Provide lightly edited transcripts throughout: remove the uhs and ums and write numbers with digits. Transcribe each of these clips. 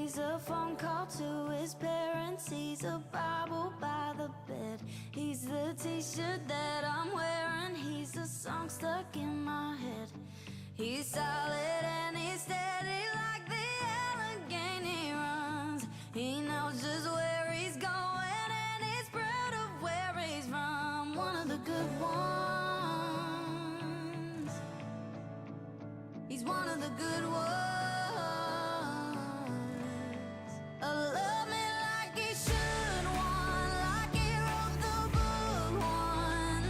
He's a phone call to his parents. He's a Bible by the bed. He's the t-shirt that I'm wearing. He's a song stuck in my head. He's solid and he's steady like the Allegheny runs. He knows just where he's going and he's proud of where he's from. One of the good ones. He's one of the good ones. Love me like he should, one like he wrote the book, one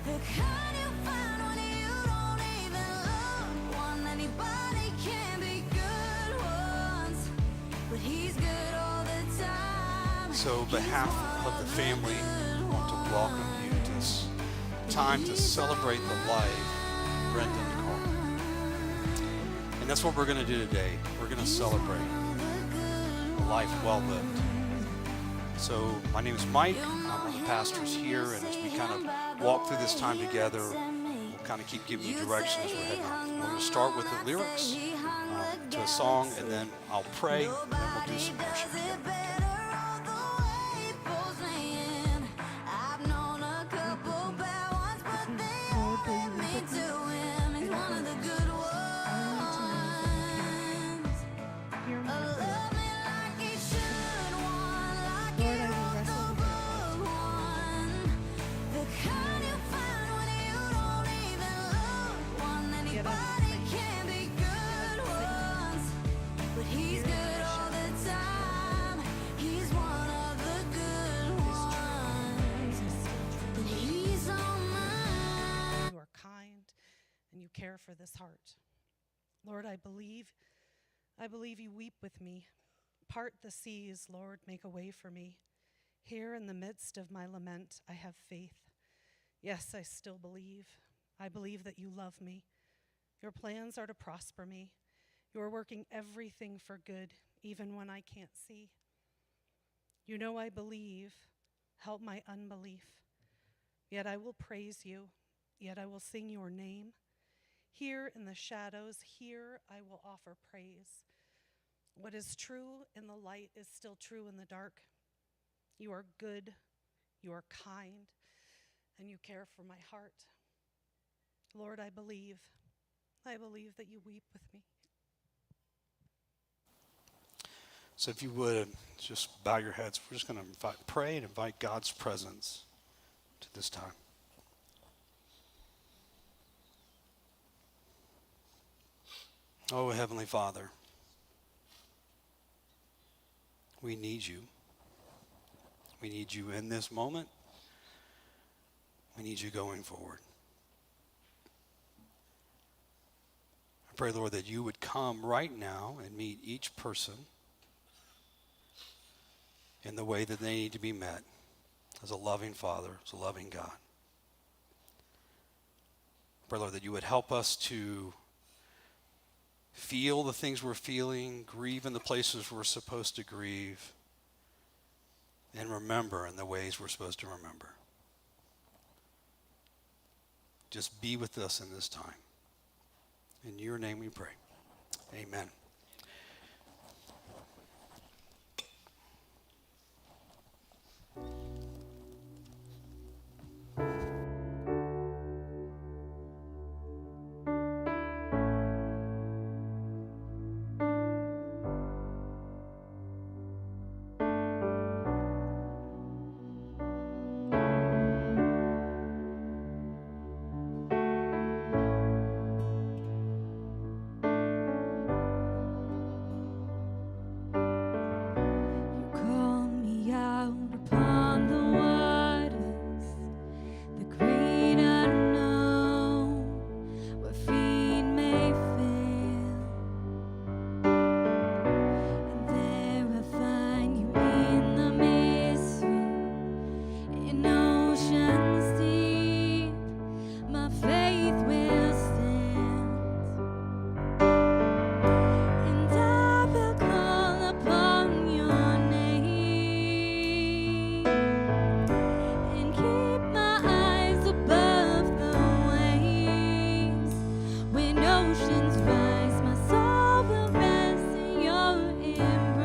the kind you find when you don't even look, one anybody can be good ones, but he's good all the time. So on behalf of the family, I want to welcome you to this time to celebrate the life of Brendan Carr. And that's what we're going to do today. We're going to celebrate a life well lived. So my name is Mike. I'm one of the pastors here, and as we kind of walk through this time together, we'll kind of keep giving you direction as we're heading out. We're going to start with the lyrics to a song, and then I'll pray, and then we'll do some worship together. Care for this heart. Lord, I believe you weep with me. Part the seas, Lord, make a way for me. Here in the midst of my lament, I have faith. Yes, I still believe. I believe that you love me. Your plans are to prosper me. You're working everything for good, even when I can't see. You know I believe. Help my unbelief. Yet I will praise you. Yet I will sing your name. Here in the shadows, here I will offer praise. What is true in the light is still true in the dark. You are good, you are kind, and you care for my heart. Lord, I believe that you weep with me. So if you would, just bow your heads. We're just going to pray and invite God's presence to this time. Oh, Heavenly Father, we need you. We need you in this moment. We need you going forward. I pray, Lord, that you would come right now and meet each person in the way that they need to be met as a loving Father, as a loving God. I pray, Lord, that you would help us to feel the things we're feeling, grieve in the places we're supposed to grieve, and remember in the ways we're supposed to remember. Just be with us in this time. In your name we pray. Amen. Oceans rise, my soul will rest in your embrace.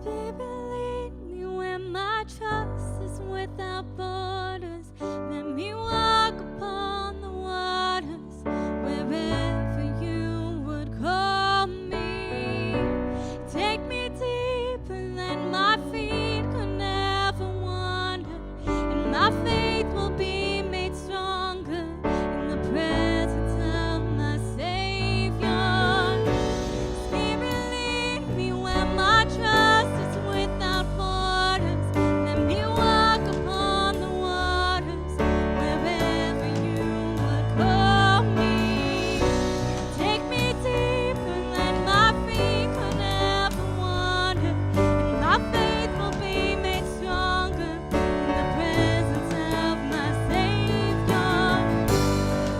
Spirit, lead me where my trust is without borders. Let me walk upon the waters wherever you would call me. Take me deeper than my feet could never wander, and my faith will be made stronger in the presence of my Savior. Spirit, lead me where my trust is without borders. Let me walk upon the waters wherever you would call me. Take me deeper than my feet could ever wander, and my faith will be made stronger in the presence of my Savior.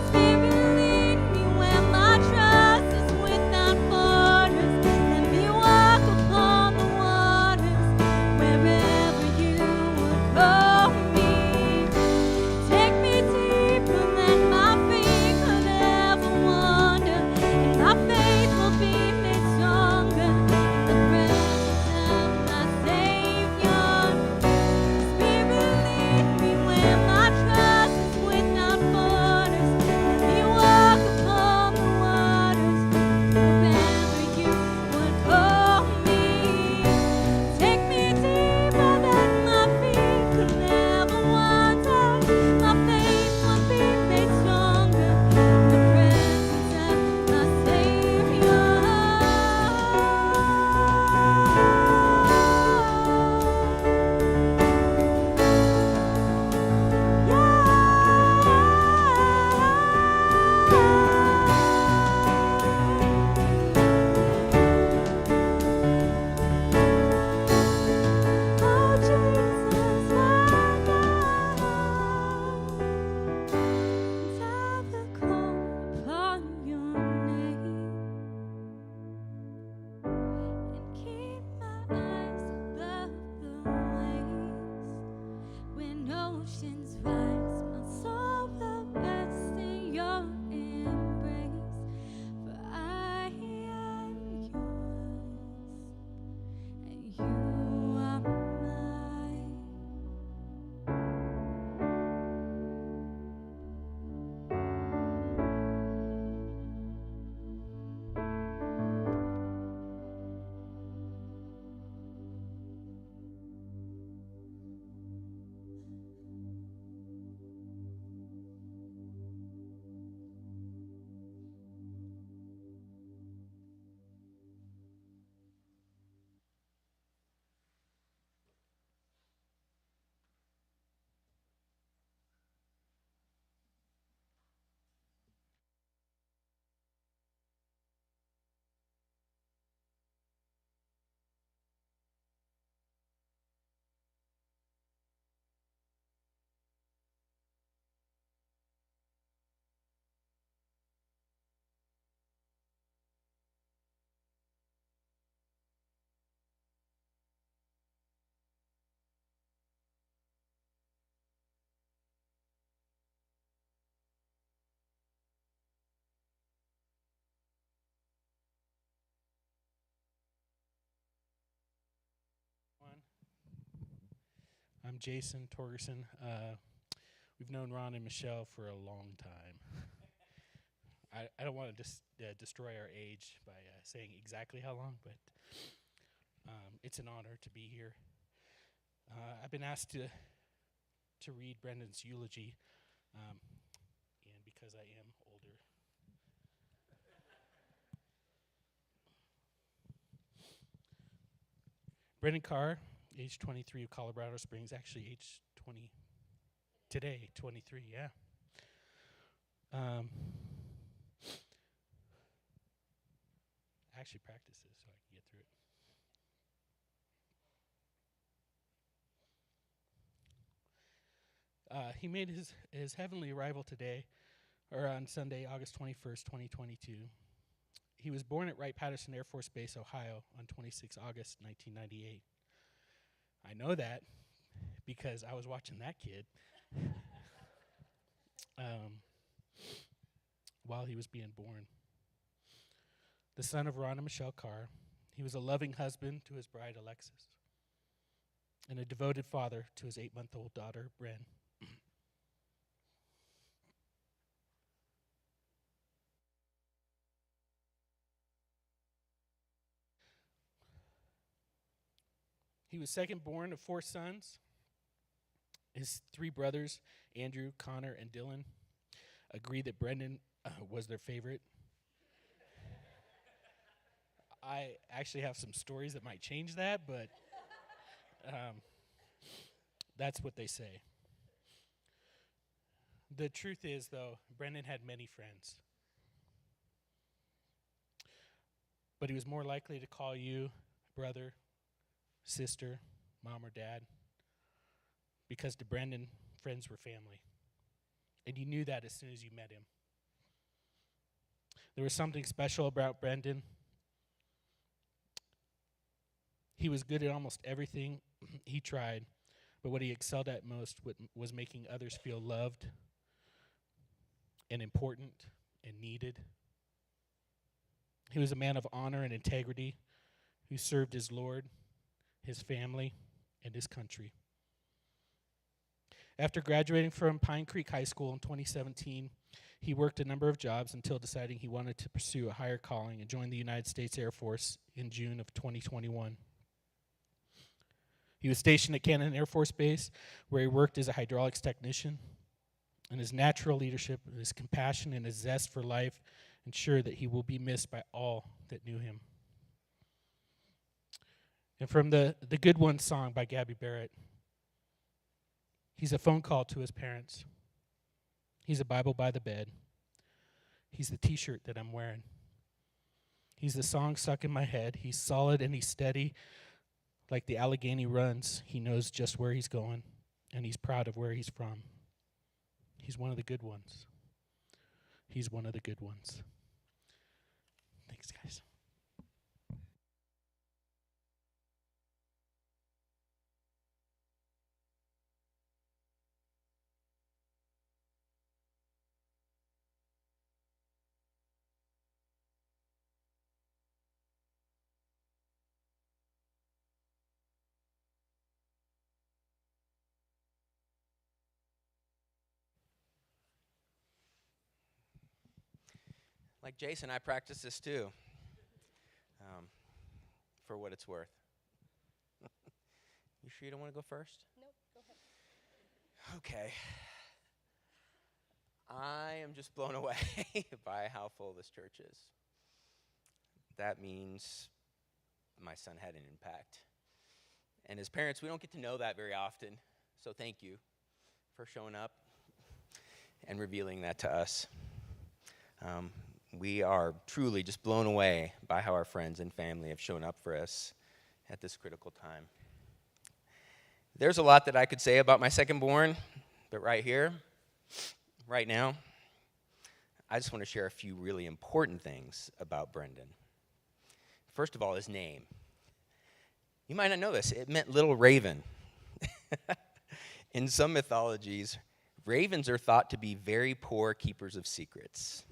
Spirit, lead me where my trust is without borders. Let me walk upon the waters wherever you would call me. Take me deeper than my feet could ever wander, and my faith will be made stronger in the presence of my Savior. Spirit, lead me where my trust is without borders. Let me walk upon the waters wherever you would call me. Take me deeper than my feet could never wander. My faith will be made stronger in the presence of my Savior. Oh, Jesus, my God, and I will call upon your name and keep my eyes above the waves. When oceans rise, my soul will rest in your embrace. For I am yours, and you are mine. I'm Jason Torgerson. We've known Ron and Michelle for a long time. I don't want to destroy our age by saying exactly how long, but it's an honor to be here. I've been asked to read Brendan's eulogy, and because I am older. Brendan Carr, age 23 of Colorado Springs, actually age 20, today, 23, yeah. I actually practiced this so I can get through it. He made his heavenly arrival today, or on Sunday, August 21st, 2022. He was born at Wright-Patterson Air Force Base, Ohio, on 26 August 1998. I know that because I was watching that kid while he was being born. The son of Ron and Michelle Carr, He was a loving husband to his bride, Alexis, and a devoted father to his 8-month-old daughter, Bren. He was second born of 4 sons. His 3 brothers, Andrew, Connor, and Dylan, agreed that Brendan was their favorite. I actually have some stories that might change that, but that's what they say. The truth is, though, Brendan had many friends. But he was more likely to call you brother, sister, mom, or dad, because to Brendan, friends were family. And you knew that as soon as you met him. There was something special about Brendan. He was good at almost everything he tried, but what he excelled at most was making others feel loved and important and needed. He was a man of honor and integrity who served his Lord, his family, and his country. After graduating from Pine Creek High School in 2017, he worked a number of jobs until deciding he wanted to pursue a higher calling and joined the United States Air Force in June of 2021. He was stationed at Cannon Air Force Base, where he worked as a hydraulics technician. And his natural leadership, his compassion, and his zest for life ensure that he will be missed by all that knew him. And from the Good One song by Gabby Barrett, he's a phone call to his parents. He's a Bible by the bed. He's the t-shirt that I'm wearing. He's the song stuck in my head. He's solid and he's steady. Like the Allegheny runs, he knows just where he's going, and he's proud of where he's from. He's one of the good ones. He's one of the good ones. Thanks, guys. Like Jason, I practice this too, for what it's worth. You sure you don't want to go first? Nope, go ahead. Okay. I am just blown away by how full this church is. That means my son had an impact. And as parents, we don't get to know that very often, so thank you for showing up and revealing that to us. We are truly just blown away by how our friends and family have shown up for us at this critical time. There's a lot that I could say about my second-born, but right here, right now, I just want to share a few really important things about Brendan. First of all, his name. You might not know this. It meant little raven. In some mythologies, ravens are thought to be very poor keepers of secrets.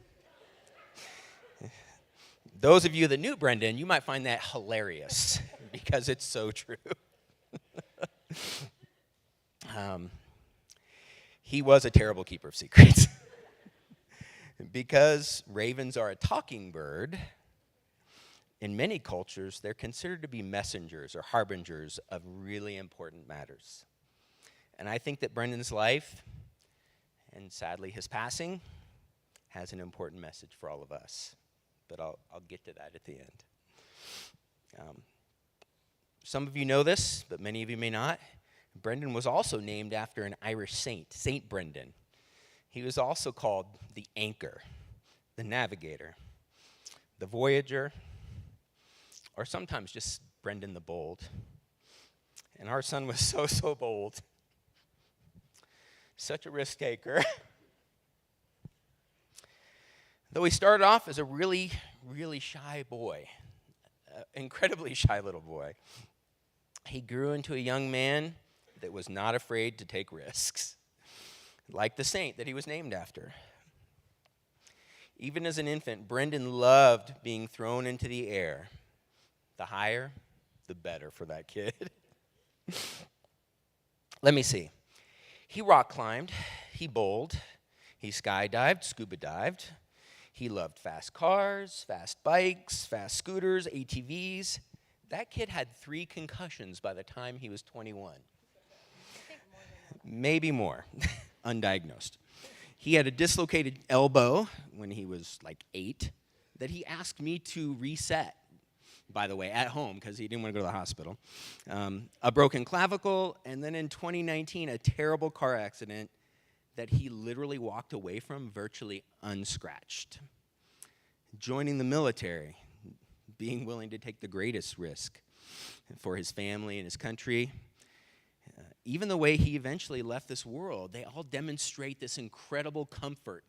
Those of you that knew Brendan, you might find that hilarious because it's so true. He was a terrible keeper of secrets. Because ravens are a talking bird, in many cultures, they're considered to be messengers or harbingers of really important matters. And I think that Brendan's life, and sadly his passing, has an important message for all of us. But I'll get to that at the end. Some of you know this, but many of you may not. Brendan was also named after an Irish saint, Saint Brendan. He was also called the Anchor, the Navigator, the Voyager, or sometimes just Brendan the Bold. And our son was so bold. Such a risk taker. Though he started off as a really shy boy, incredibly shy little boy, he grew into a young man that was not afraid to take risks, like the saint that he was named after. Even as an infant, Brendan loved being thrown into the air, The higher, the better for that kid. Let me see. He rock climbed, he bowled, he skydived, scuba dived. He loved fast cars, fast bikes, fast scooters, ATVs. That kid had 3 concussions by the time he was 21. Maybe more, undiagnosed. He had a dislocated elbow when he was like 8 that he asked me to reset, by the way, at home because he didn't want to go to the hospital. A broken clavicle, and then in 2019, a terrible car accident that he literally walked away from virtually unscratched. Joining the military, being willing to take the greatest risk for his family and his country. Even the way he eventually left this world, they all demonstrate this incredible comfort,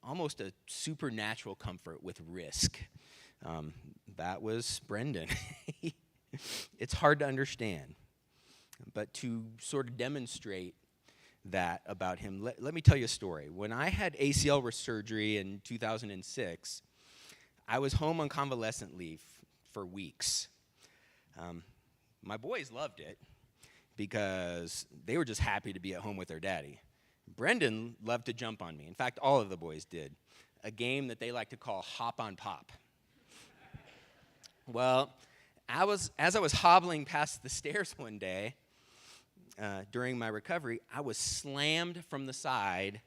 almost a supernatural comfort with risk. That was Brendan. It's hard to understand, but to sort of demonstrate that about him, let me tell you a story. When I had ACL surgery in 2006, I was home on convalescent leave for weeks. My boys loved it because they were just happy to be at home with their daddy. Brendan loved to jump on me. In fact, all of the boys did. A game that they like to call hop on pop. Well, as I was hobbling past the stairs one day during my recovery, I was slammed from the side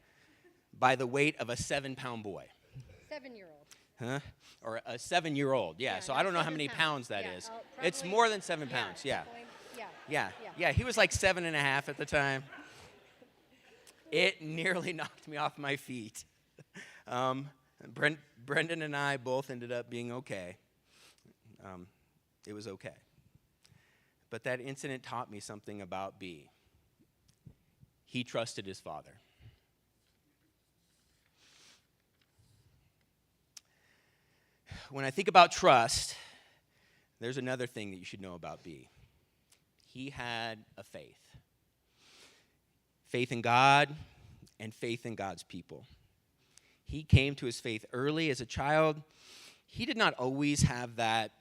by the weight of a 7-pound boy. 7-year-old. Huh? Or a 7-year-old, yeah. So I don't know how many pounds that is. It's more than 7 pounds, yeah. Yeah, he was like 7.5 at the time. It nearly knocked me off my feet. Brendan and I both ended up being okay. It was okay. But that incident taught me something about B. He trusted his father. When I think about trust, there's another thing that you should know about B. He had a faith. Faith in God and faith in God's people. He came to his faith early as a child. He did not always have that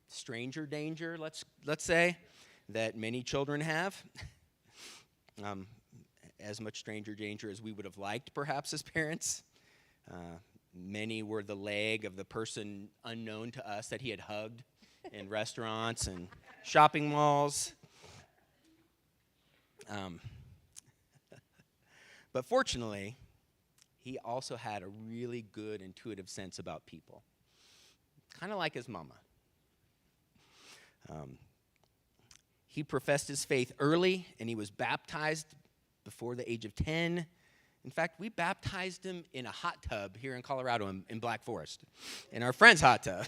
stranger danger, let's say, that many children have. As much stranger danger as we would have liked, perhaps, as parents. Many were the leg of the person unknown to us that he had hugged in restaurants and shopping malls. But fortunately, he also had a really good intuitive sense about people, kind of like his mama. He professed his faith early, and he was baptized before the age of 10. In fact, we baptized him in a hot tub here in Colorado in Black Forest, in our friend's hot tub.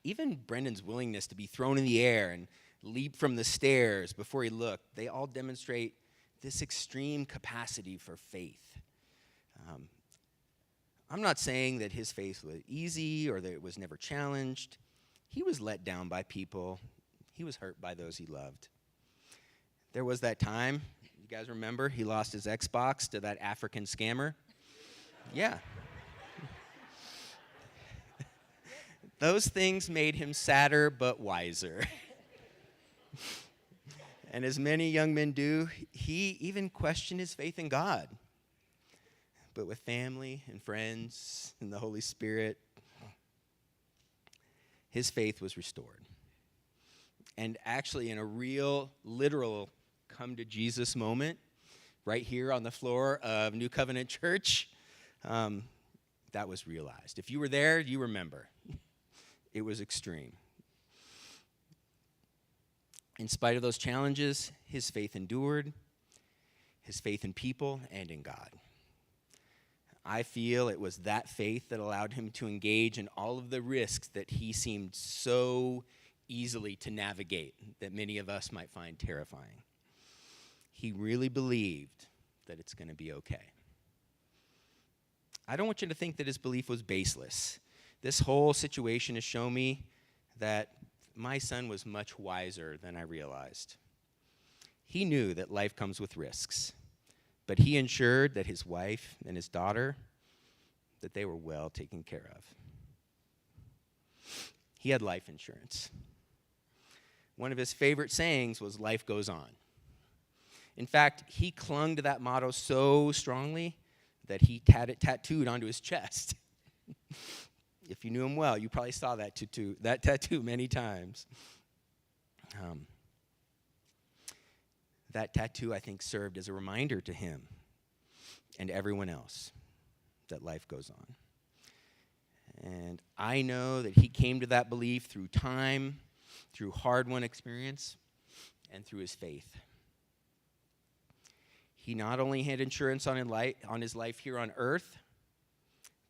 Even Brendan's willingness to be thrown in the air and leap from the stairs before he looked, they all demonstrate this extreme capacity for faith. I'm not saying that his faith was easy or that it was never challenged. He was let down by people. He was hurt by those he loved. There was that time, you guys remember, he lost his Xbox to that African scammer? Yeah. Those things made him sadder but wiser. And as many young men do, he even questioned his faith in God. But with family and friends and the Holy Spirit, his faith was restored. And actually, in a real, literal come to Jesus moment, right here on the floor of New Covenant Church, that was realized. If you were there, you remember. It was extreme. In spite of those challenges, his faith endured, his faith in people and in God. I feel it was that faith that allowed him to engage in all of the risks that he seemed so easily to navigate, that many of us might find terrifying. He really believed that it's going to be okay. I don't want you to think that his belief was baseless. This whole situation has shown me that my son was much wiser than I realized. He knew that life comes with risks, but he ensured that his wife and his daughter, that they were well taken care of. He had life insurance. One of his favorite sayings was, "Life goes on." In fact, he clung to that motto so strongly that he had it tattooed onto his chest. If you knew him well, you probably saw that tattoo many times. That tattoo, I think, served as a reminder to him and everyone else that life goes on. And I know that he came to that belief through time, through hard-won experience, and through his faith. He not only had insurance on his life here on earth,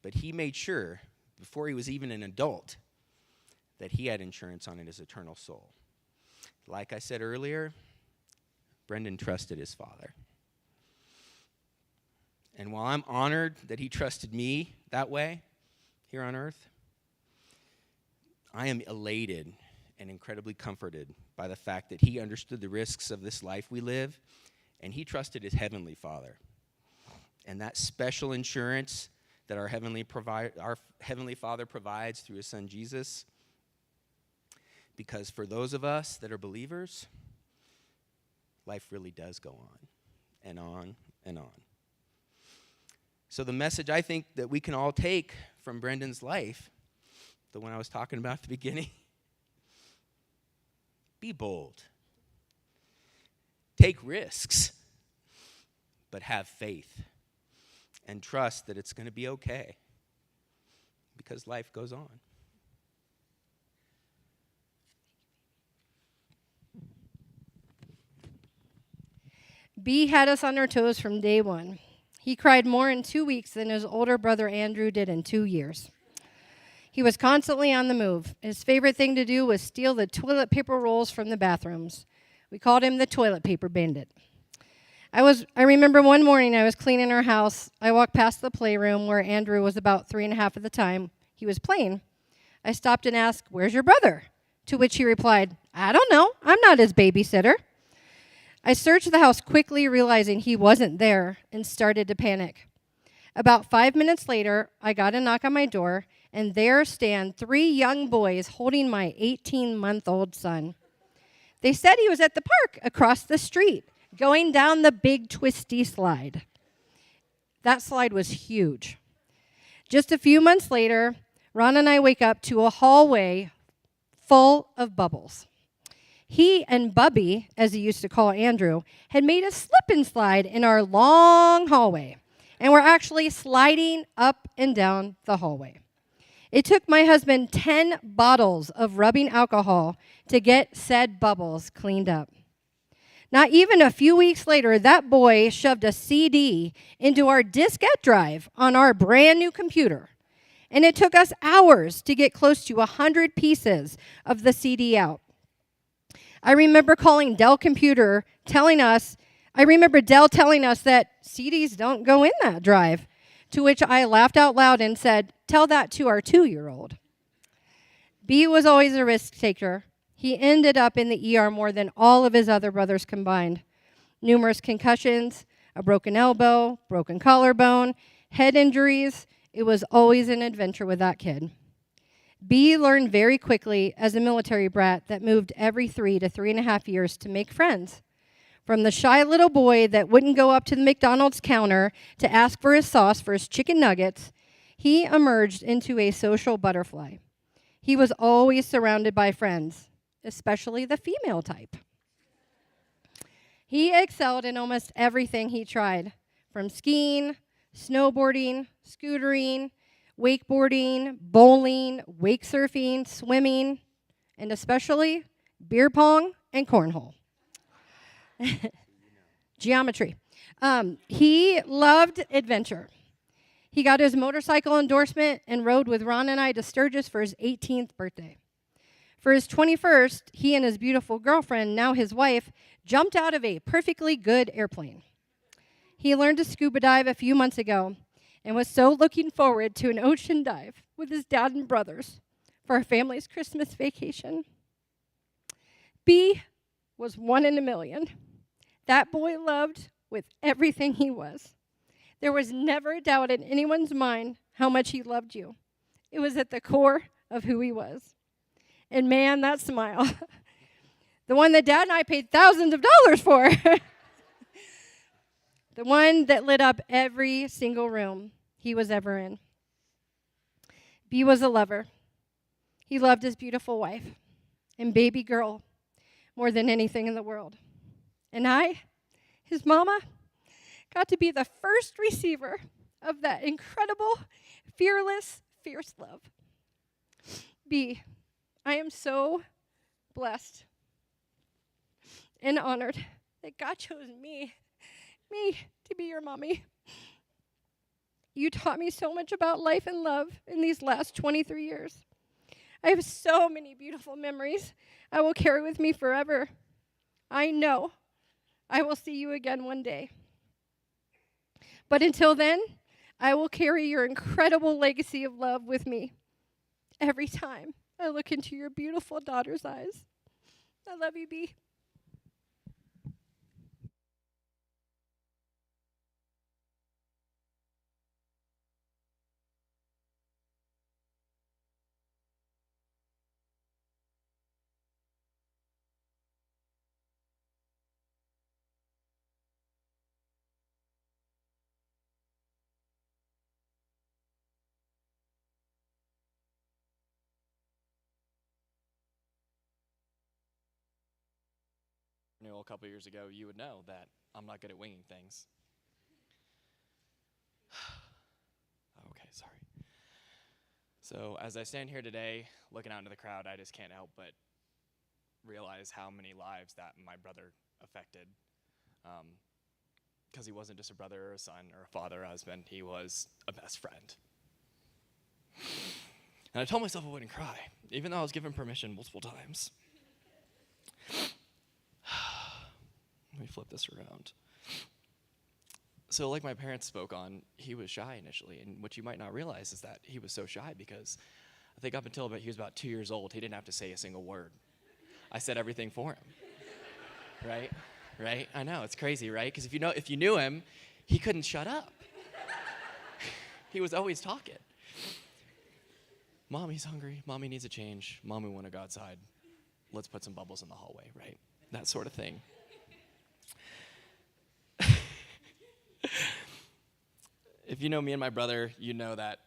but he made sure, before he was even an adult, that he had insurance on his eternal soul. Like I said earlier, Brendan trusted his father. And while I'm honored that he trusted me that way here on earth, I am elated and incredibly comforted by the fact that he understood the risks of this life we live, and he trusted his heavenly Father. And that special insurance that our heavenly Father provides through his son Jesus, because for those of us that are believers, life really does go on and on and on. So the message I think that we can all take from Brendan's life, the one I was talking about at the beginning, be bold. Take risks, but have faith and trust that it's going to be okay, because life goes on. B had us on our toes from day one. He cried more in 2 weeks than his older brother Andrew did in 2 years. He was constantly on the move. His favorite thing to do was steal the toilet paper rolls from the bathrooms. We called him the toilet paper bandit. I remember one morning I was cleaning our house. I walked past the playroom where Andrew was about 3.5 at the time. He was playing. I stopped and asked, "Where's your brother?" To which he replied, "I don't know. I'm not his babysitter." I searched the house quickly, realizing he wasn't there, and started to panic. About 5 minutes later, I got a knock on my door, and there stand 3 young boys holding my 18-month-old son. They said he was at the park across the street, going down the big twisty slide. That slide was huge. Just a few months later, Ron and I wake up to a hallway full of bubbles. He and Bubby, as he used to call Andrew, had made a slip and slide in our long hallway, and were actually sliding up and down the hallway. It took my husband 10 bottles of rubbing alcohol to get said bubbles cleaned up. Not even a few weeks later, that boy shoved a CD into our diskette drive on our brand new computer, and it took us hours to get close to 100 pieces of the CD out. I remember Dell telling us that CDs don't go in that drive, to which I laughed out loud and said, "Tell that to our 2-year-old. B was always a risk taker. He ended up in the ER more than all of his other brothers combined. Numerous concussions, a broken elbow, broken collarbone, head injuries. It was always an adventure with that kid. B learned very quickly as a military brat that moved every 3 to 3.5 years to make friends. From the shy little boy that wouldn't go up to the McDonald's counter to ask for his sauce for his chicken nuggets, he emerged into a social butterfly. He was always surrounded by friends, especially the female type. He excelled in almost everything he tried, from skiing, snowboarding, scootering, wakeboarding, bowling, wake surfing, swimming, and especially beer pong and cornhole. Geometry. He loved adventure. He got his motorcycle endorsement and rode with Ron and I to Sturgis for his 18th birthday. For his 21st, he and his beautiful girlfriend, now his wife, jumped out of a perfectly good airplane. He learned to scuba dive a few months ago and was so looking forward to an ocean dive with his dad and brothers for our family's Christmas vacation. B was 1 in a million. That boy loved with everything he was. There was never a doubt in anyone's mind how much he loved you. It was at the core of who he was. And man, that smile, the one that Dad and I paid thousands of dollars for, the one that lit up every single room he was ever in. B was a lover. He loved his beautiful wife and baby girl more than anything in the world. And I, his mama, got to be the first receiver of that incredible, fearless, fierce love. B, I am so blessed and honored that God chose me to be your mommy. You taught me so much about life and love in these last 23 years. I have so many beautiful memories I will carry with me forever. I know I will see you again one day. But until then, I will carry your incredible legacy of love with me every time I look into your beautiful daughter's eyes. I love you, B. A couple years ago, you would know that I'm not good at winging things. Okay, sorry. So as I stand here today, looking out into the crowd, I just can't help but realize how many lives that my brother affected. Because he wasn't just a brother or a son or a father or a husband, he was a best friend. And I told myself I wouldn't cry, even though I was given permission multiple times. Let me flip this around. So like my parents spoke on, he was shy initially, and what you might not realize is that he was so shy because I think up until he was about 2 years old, he didn't have to say a single word. I said everything for him, right? I know, it's crazy, right? Because if you knew him, he couldn't shut up. He was always talking. Mommy's hungry, Mommy needs a change, Mommy want to go outside. Let's put some bubbles in the hallway, right? That sort of thing. If you know me and my brother, you know that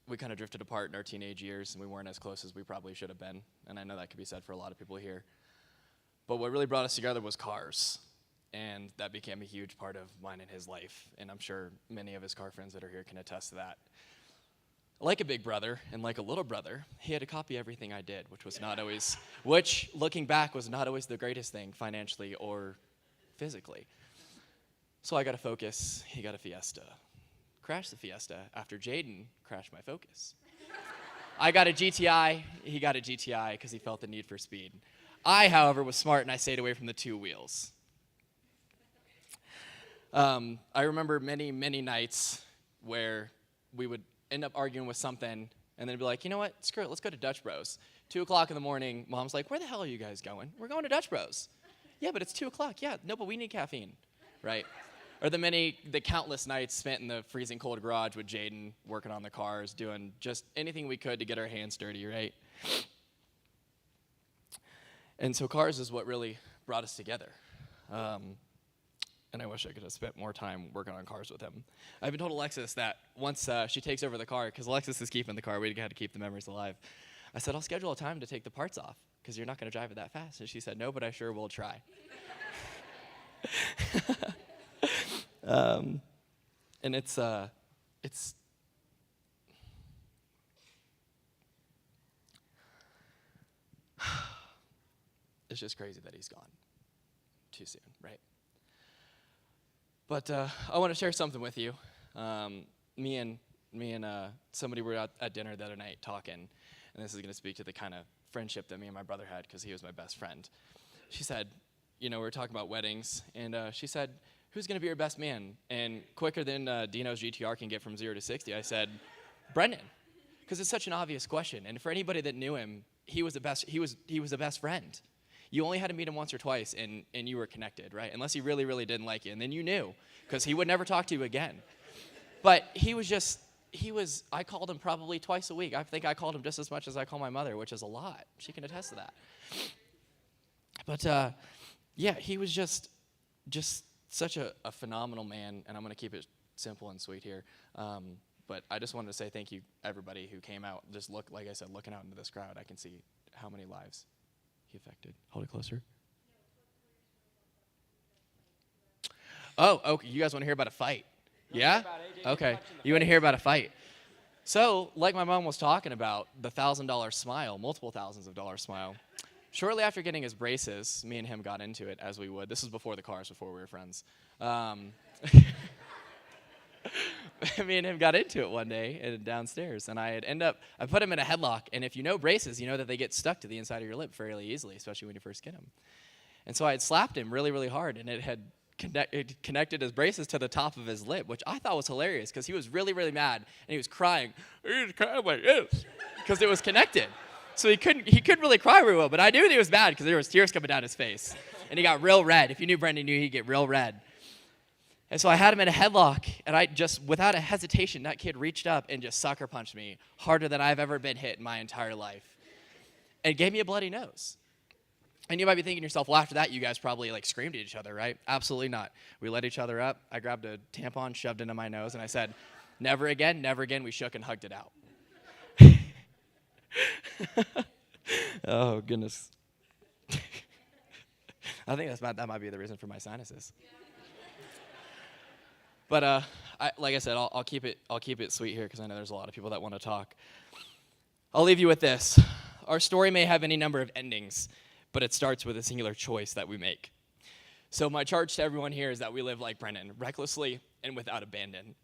we kind of drifted apart in our teenage years and we weren't as close as we probably should have been. And I know that could be said for a lot of people here. But what really brought us together was cars. And that became a huge part of mine and his life. And I'm sure many of his car friends that are here can attest to that. Like a big brother and like a little brother, he had to copy everything I did, which looking back was not always the greatest thing financially or physically. So I got a Focus, he got a Fiesta. Crashed the Fiesta after Jaden crashed my Focus. I got a GTI, he got a GTI because he felt the need for speed. I, however, was smart and I stayed away from the two wheels. I remember many, many nights where we would end up arguing with something and then be like, you know what, screw it, let's go to Dutch Bros. 2 o'clock in the morning, Mom's like, where the hell are you guys going? We're going to Dutch Bros. Yeah, but it's 2 o'clock. Yeah, no, but we need caffeine, right? Or the countless nights spent in the freezing cold garage with Jaden, working on the cars, doing just anything we could to get our hands dirty, right? And so cars is what really brought us together. And I wish I could have spent more time working on cars with him. I even told Alexis that once she takes over the car, because Alexis is keeping the car, we had to keep the memories alive. I said, I'll schedule a time to take the parts off, because you're not going to drive it that fast. And she said, no, but I sure will try. And it's just crazy that he's gone too soon, right? But I want to share something with you. Me and somebody were at dinner the other night talking, and this is going to speak to the kind of friendship that me and my brother had because he was my best friend. She said, we were talking about weddings, and she said, who's going to be your best man? And quicker than Dino's GTR can get from 0 to 60, I said, Brendan, because it's such an obvious question. And for anybody that knew him, he was the best friend. You only had to meet him once or twice, and you were connected, right? Unless he really, really didn't like you, and then you knew, because he would never talk to you again. But he was I called him probably twice a week. I think I called him just as much as I call my mother, which is a lot. She can attest to that. But yeah, he was just such a phenomenal man, and I'm going to keep it simple and sweet here. But I just wanted to say thank you, everybody who came out. Just like I said, looking out into this crowd, I can see how many lives he affected. Hold it closer. Oh, okay. You guys want to hear about a fight? Yeah? Okay. You want to hear about a fight? So, like my mom was talking about, the $1,000 smile, multiple thousands of dollars smile. Shortly after getting his braces, me and him got into it, as we would. This was before the cars, before we were friends. Me and him got into it one day downstairs, and I put him in a headlock, and if you know braces, you know that they get stuck to the inside of your lip fairly easily, especially when you first get them. And so I had slapped him really, really hard, and it had connected his braces to the top of his lip, which I thought was hilarious because he was really, really mad, and he was crying. He was crying like this because it was connected. So he couldn't really cry very well, but I knew that he was mad because there was tears coming down his face, and he got real red. If you knew Brendan, you knew he'd get real red. And so I had him in a headlock, and I just, without a hesitation, that kid reached up and just sucker punched me harder than I've ever been hit in my entire life, and gave me a bloody nose. And you might be thinking to yourself, well, after that, you guys probably like screamed at each other, right? Absolutely not. We let each other up. I grabbed a tampon, shoved it into my nose, and I said, never again, never again. We shook and hugged it out. Oh, goodness. I think that might be the reason for my sinuses. But like I said, I'll keep it sweet here because I know there's a lot of people that want to talk. I'll leave you with this. Our story may have any number of endings, but it starts with a singular choice that we make. So my charge to everyone here is that we live like Brendan, recklessly and without abandon.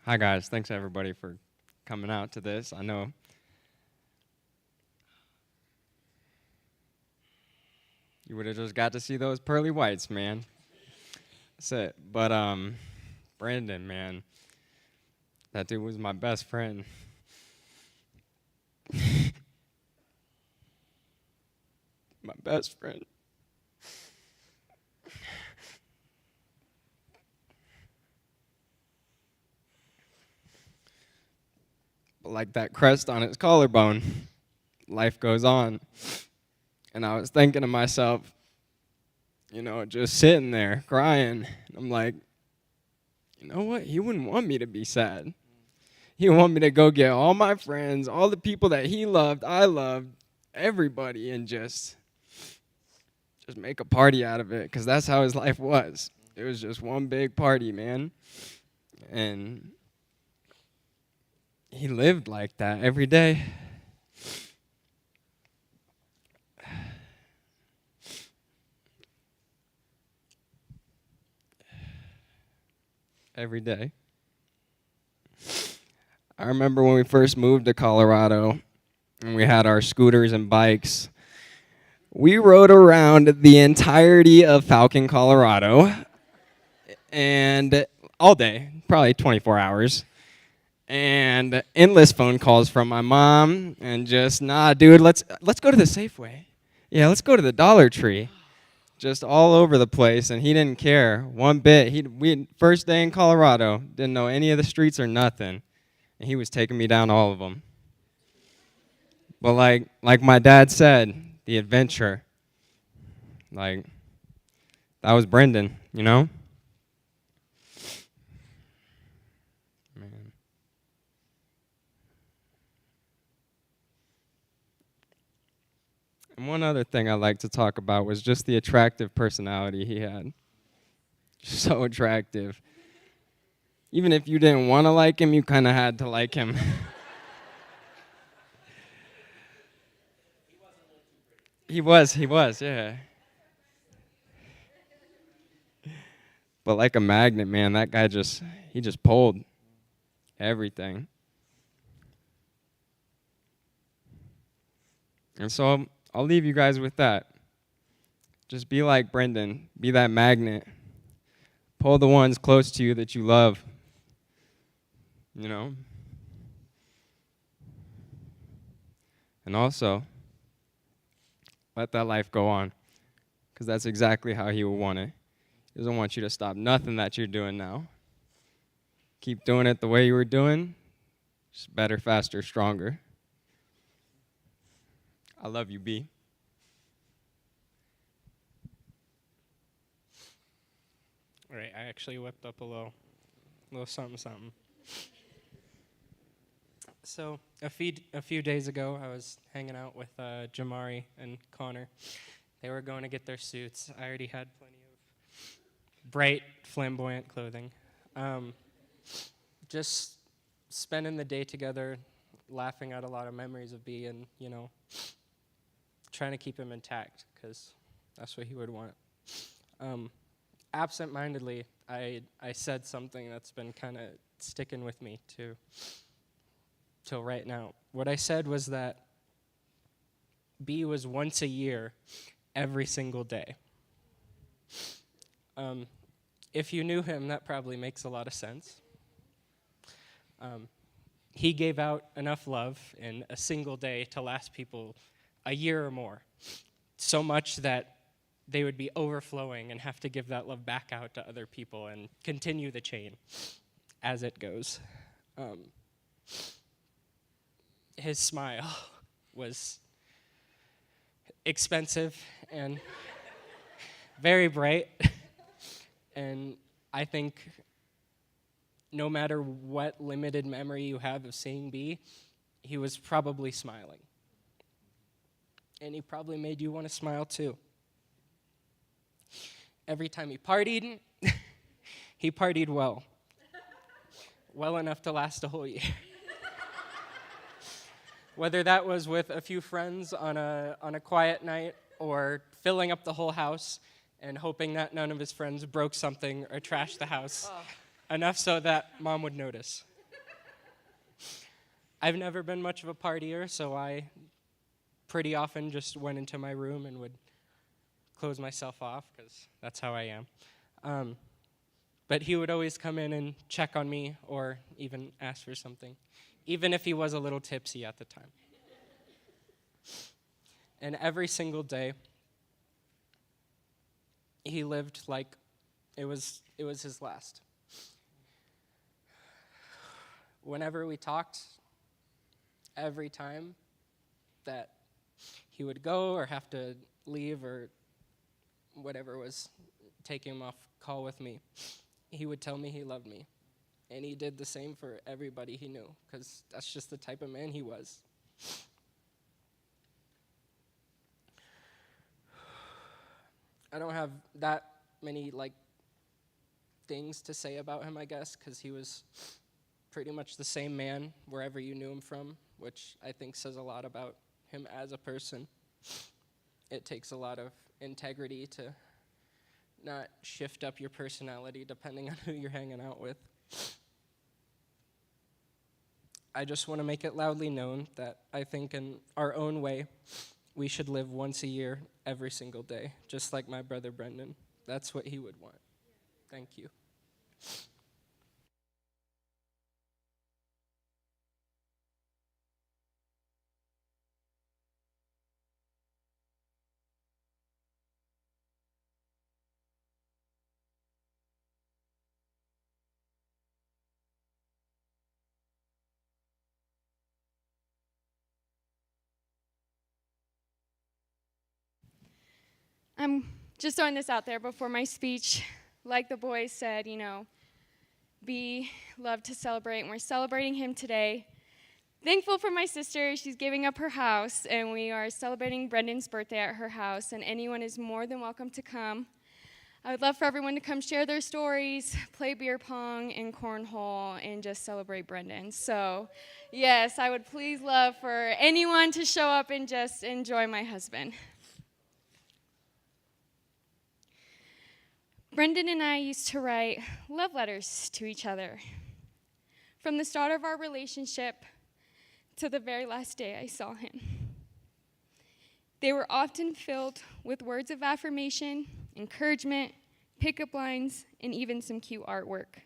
Hi guys, thanks everybody for coming out to this. I know you would have just got to see those pearly whites, man. That's it. But Brandon, man, that dude was my best friend. My best friend. But like that crest on his collarbone, life goes on. And I was thinking to myself, you know, just sitting there crying. I'm like, you know what? He wouldn't want me to be sad. He would want me to go get all my friends, all the people that he loved, I loved, everybody, and just make a party out of it, because that's how his life was. It was just one big party, man. And he lived like that every day. Every day. I remember when we first moved to Colorado and we had our scooters and bikes. We rode around the entirety of Falcon, Colorado, and all day, probably 24 hours. And endless phone calls from my mom and just, nah, dude, let's go to the Safeway. Yeah, let's go to the Dollar Tree. Just all over the place, and he didn't care one bit. We first day in Colorado, didn't know any of the streets or nothing, and he was taking me down all of them. But like my dad said, the adventure, like that was Brendan, you know? Man. And one other thing I'd like to talk about was just the attractive personality he had. So attractive. Even if you didn't want to like him, you kind of had to like him. He was, yeah. But like a magnet, man, that guy he just pulled everything. And so I'll leave you guys with that. Just be like Brendan. Be that magnet. Pull the ones close to you that you love. You know? And also, let that life go on, because that's exactly how he will want it. He doesn't want you to stop nothing that you're doing now. Keep doing it the way you were doing, just better, faster, stronger. I love you, B. All right, I actually whipped up a little something. So a few days ago, I was hanging out with Jamari and Connor. They were going to get their suits. I already had plenty of bright, flamboyant clothing. Just spending the day together, laughing at a lot of memories of B, and trying to keep him intact, because that's what he would want. Absent-mindedly, I said something that's been kind of sticking with me till right now. What I said was that B was once a year, every single day. If you knew him, that probably makes a lot of sense. He gave out enough love in a single day to last people a year or more, so much that they would be overflowing and have to give that love back out to other people and continue the chain as it goes. His smile was expensive and very bright, and I think no matter what limited memory you have of seeing B, he was probably smiling. And he probably made you want to smile too. Every time he partied, he partied well. Well enough to last a whole year. Whether that was with a few friends on a quiet night, or filling up the whole house and hoping that none of his friends broke something or trashed the house enough so that Mom would notice. I've never been much of a partier, so I pretty often just went into my room and would close myself off, because that's how I am. But he would always come in and check on me, or even ask for something, even if he was a little tipsy at the time. And every single day, he lived like it was his last. Whenever we talked, every time that he would go or have to leave or whatever was taking him off call with me, he would tell me he loved me. And he did the same for everybody he knew, because that's just the type of man he was. I don't have that many things to say about him, I guess, because he was pretty much the same man wherever you knew him from, which I think says a lot about him as a person. It takes a lot of integrity to not shift up your personality depending on who you're hanging out with. I just want to make it loudly known that I think in our own way, we should live once a year, every single day, just like my brother Brendan. That's what he would want. Thank you. I'm just throwing this out there before my speech. Like the boys said, B loved to celebrate, and we're celebrating him today. Thankful for my sister. She's giving up her house, and we are celebrating Brendan's birthday at her house, and anyone is more than welcome to come. I would love for everyone to come share their stories, play beer pong and cornhole, and just celebrate Brendan. So, yes, I would please love for anyone to show up and just enjoy my husband. Brendan and I used to write love letters to each other. From the start of our relationship to the very last day I saw him. They were often filled with words of affirmation, encouragement, pickup lines, and even some cute artwork.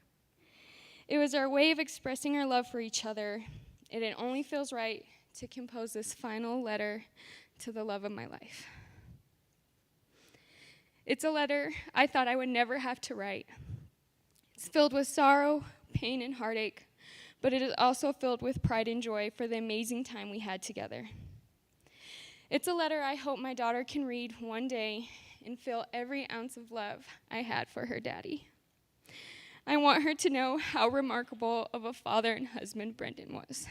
It was our way of expressing our love for each other, and it only feels right to compose this final letter to the love of my life. It's a letter I thought I would never have to write. It's filled with sorrow, pain, and heartache, but it is also filled with pride and joy for the amazing time we had together. It's a letter I hope my daughter can read one day and feel every ounce of love I had for her daddy. I want her to know how remarkable of a father and husband Brendan was.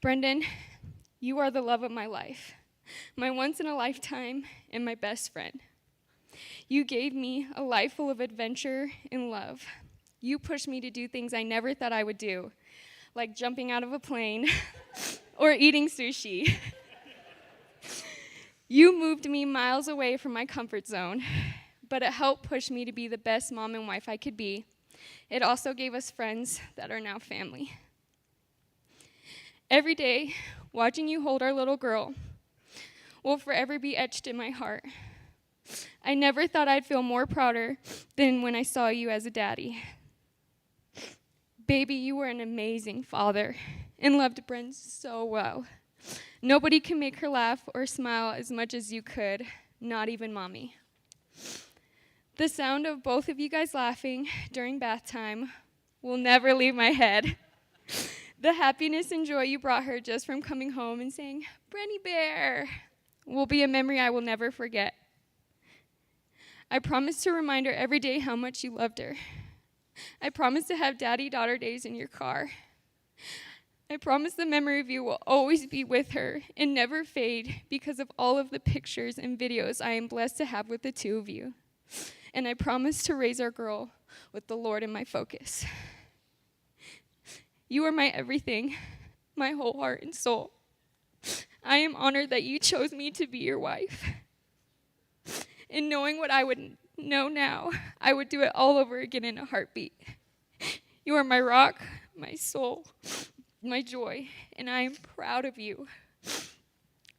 Brendan, you are the love of my life, my once in a lifetime and my best friend. You gave me a life full of adventure and love. You pushed me to do things I never thought I would do, like jumping out of a plane or eating sushi. You moved me miles away from my comfort zone, but it helped push me to be the best mom and wife I could be. It also gave us friends that are now family. Every day, watching you hold our little girl will forever be etched in my heart. I never thought I'd feel more prouder than when I saw you as a daddy. Baby, you were an amazing father and loved Bren so well. Nobody can make her laugh or smile as much as you could, not even Mommy. The sound of both of you guys laughing during bath time will never leave my head. The happiness and joy you brought her just from coming home and saying, "Brenny Bear," will be a memory I will never forget. I promise to remind her every day how much you loved her. I promise to have daddy-daughter days in your car. I promise the memory of you will always be with her and never fade because of all of the pictures and videos I am blessed to have with the two of you. And I promise to raise our girl with the Lord in my focus. You are my everything, my whole heart and soul. I am honored that you chose me to be your wife. And knowing what I would know now, I would do it all over again in a heartbeat. You are my rock, my soul, my joy, and I am proud of you.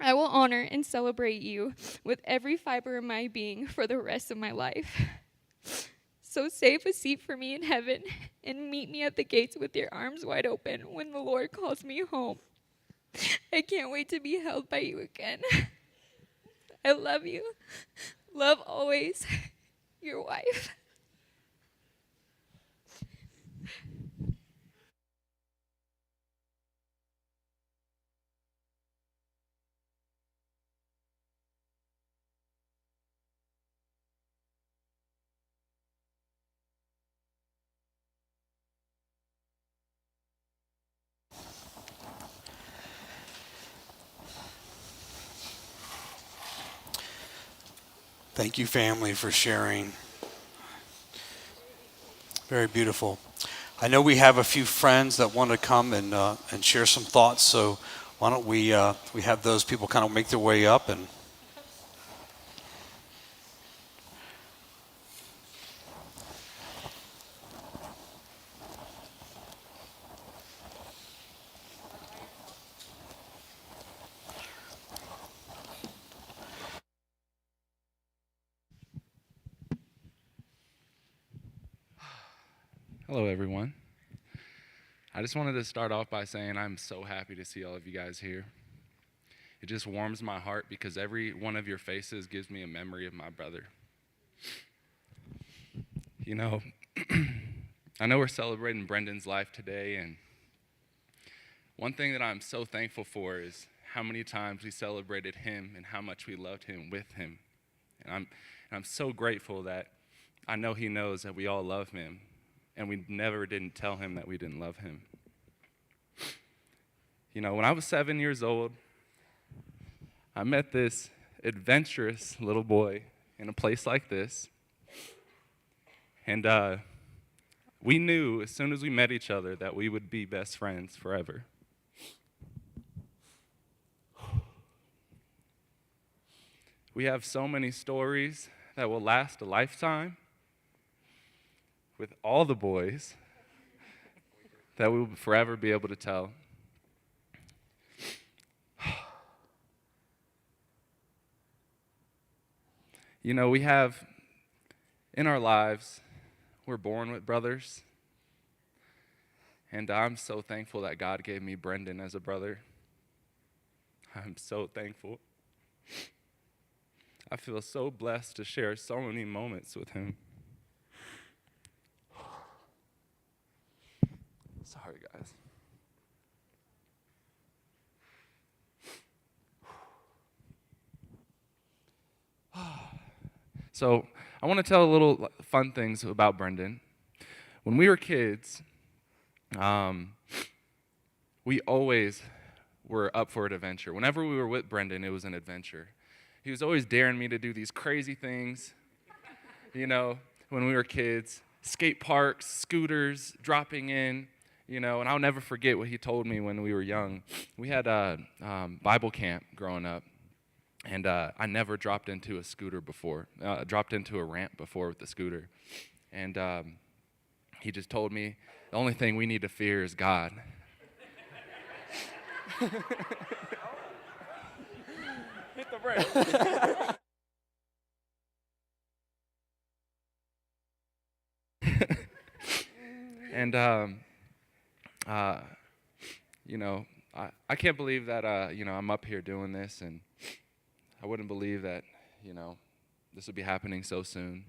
I will honor and celebrate you with every fiber of my being for the rest of my life. So save a seat for me in heaven and meet me at the gates with your arms wide open when the Lord calls me home. I can't wait to be held by you again. I love you. Love always, your wife. Thank you, family, for sharing. Very beautiful. I know we have a few friends that want to come and share some thoughts, so why don't we have those people kind of make their way up and. Hello, everyone. I just wanted to start off by saying I'm so happy to see all of you guys here. It just warms my heart because every one of your faces gives me a memory of my brother. You know, I know we're celebrating Brendan's life today, and one thing that I'm so thankful for is how many times we celebrated him and how much we loved him with him. And I'm so grateful that I know he knows that we all love him. And we never didn't tell him that we didn't love him. You know, when I was 7 years old, I met this adventurous little boy in a place like this. And we knew as soon as we met each other that we would be best friends forever. We have so many stories that will last a lifetime with all the boys that we will forever be able to tell. You know, we have in our lives, we're born with brothers. And I'm so thankful that God gave me Brendan as a brother. I'm so thankful. I feel so blessed to share so many moments with him. Sorry, guys. So I want to tell a little fun things about Brendan. When we were kids, we always were up for an adventure. Whenever we were with Brendan, it was an adventure. He was always daring me to do these crazy things, when we were kids. Skate parks, scooters, dropping in, and I'll never forget what he told me when we were young. We had a Bible camp growing up. And I never dropped into a scooter before, dropped into a ramp before with the scooter. And he just told me, the only thing we need to fear is God. Hit the brake. And, I can't believe that, I'm up here doing this, and I wouldn't believe that, this would be happening so soon.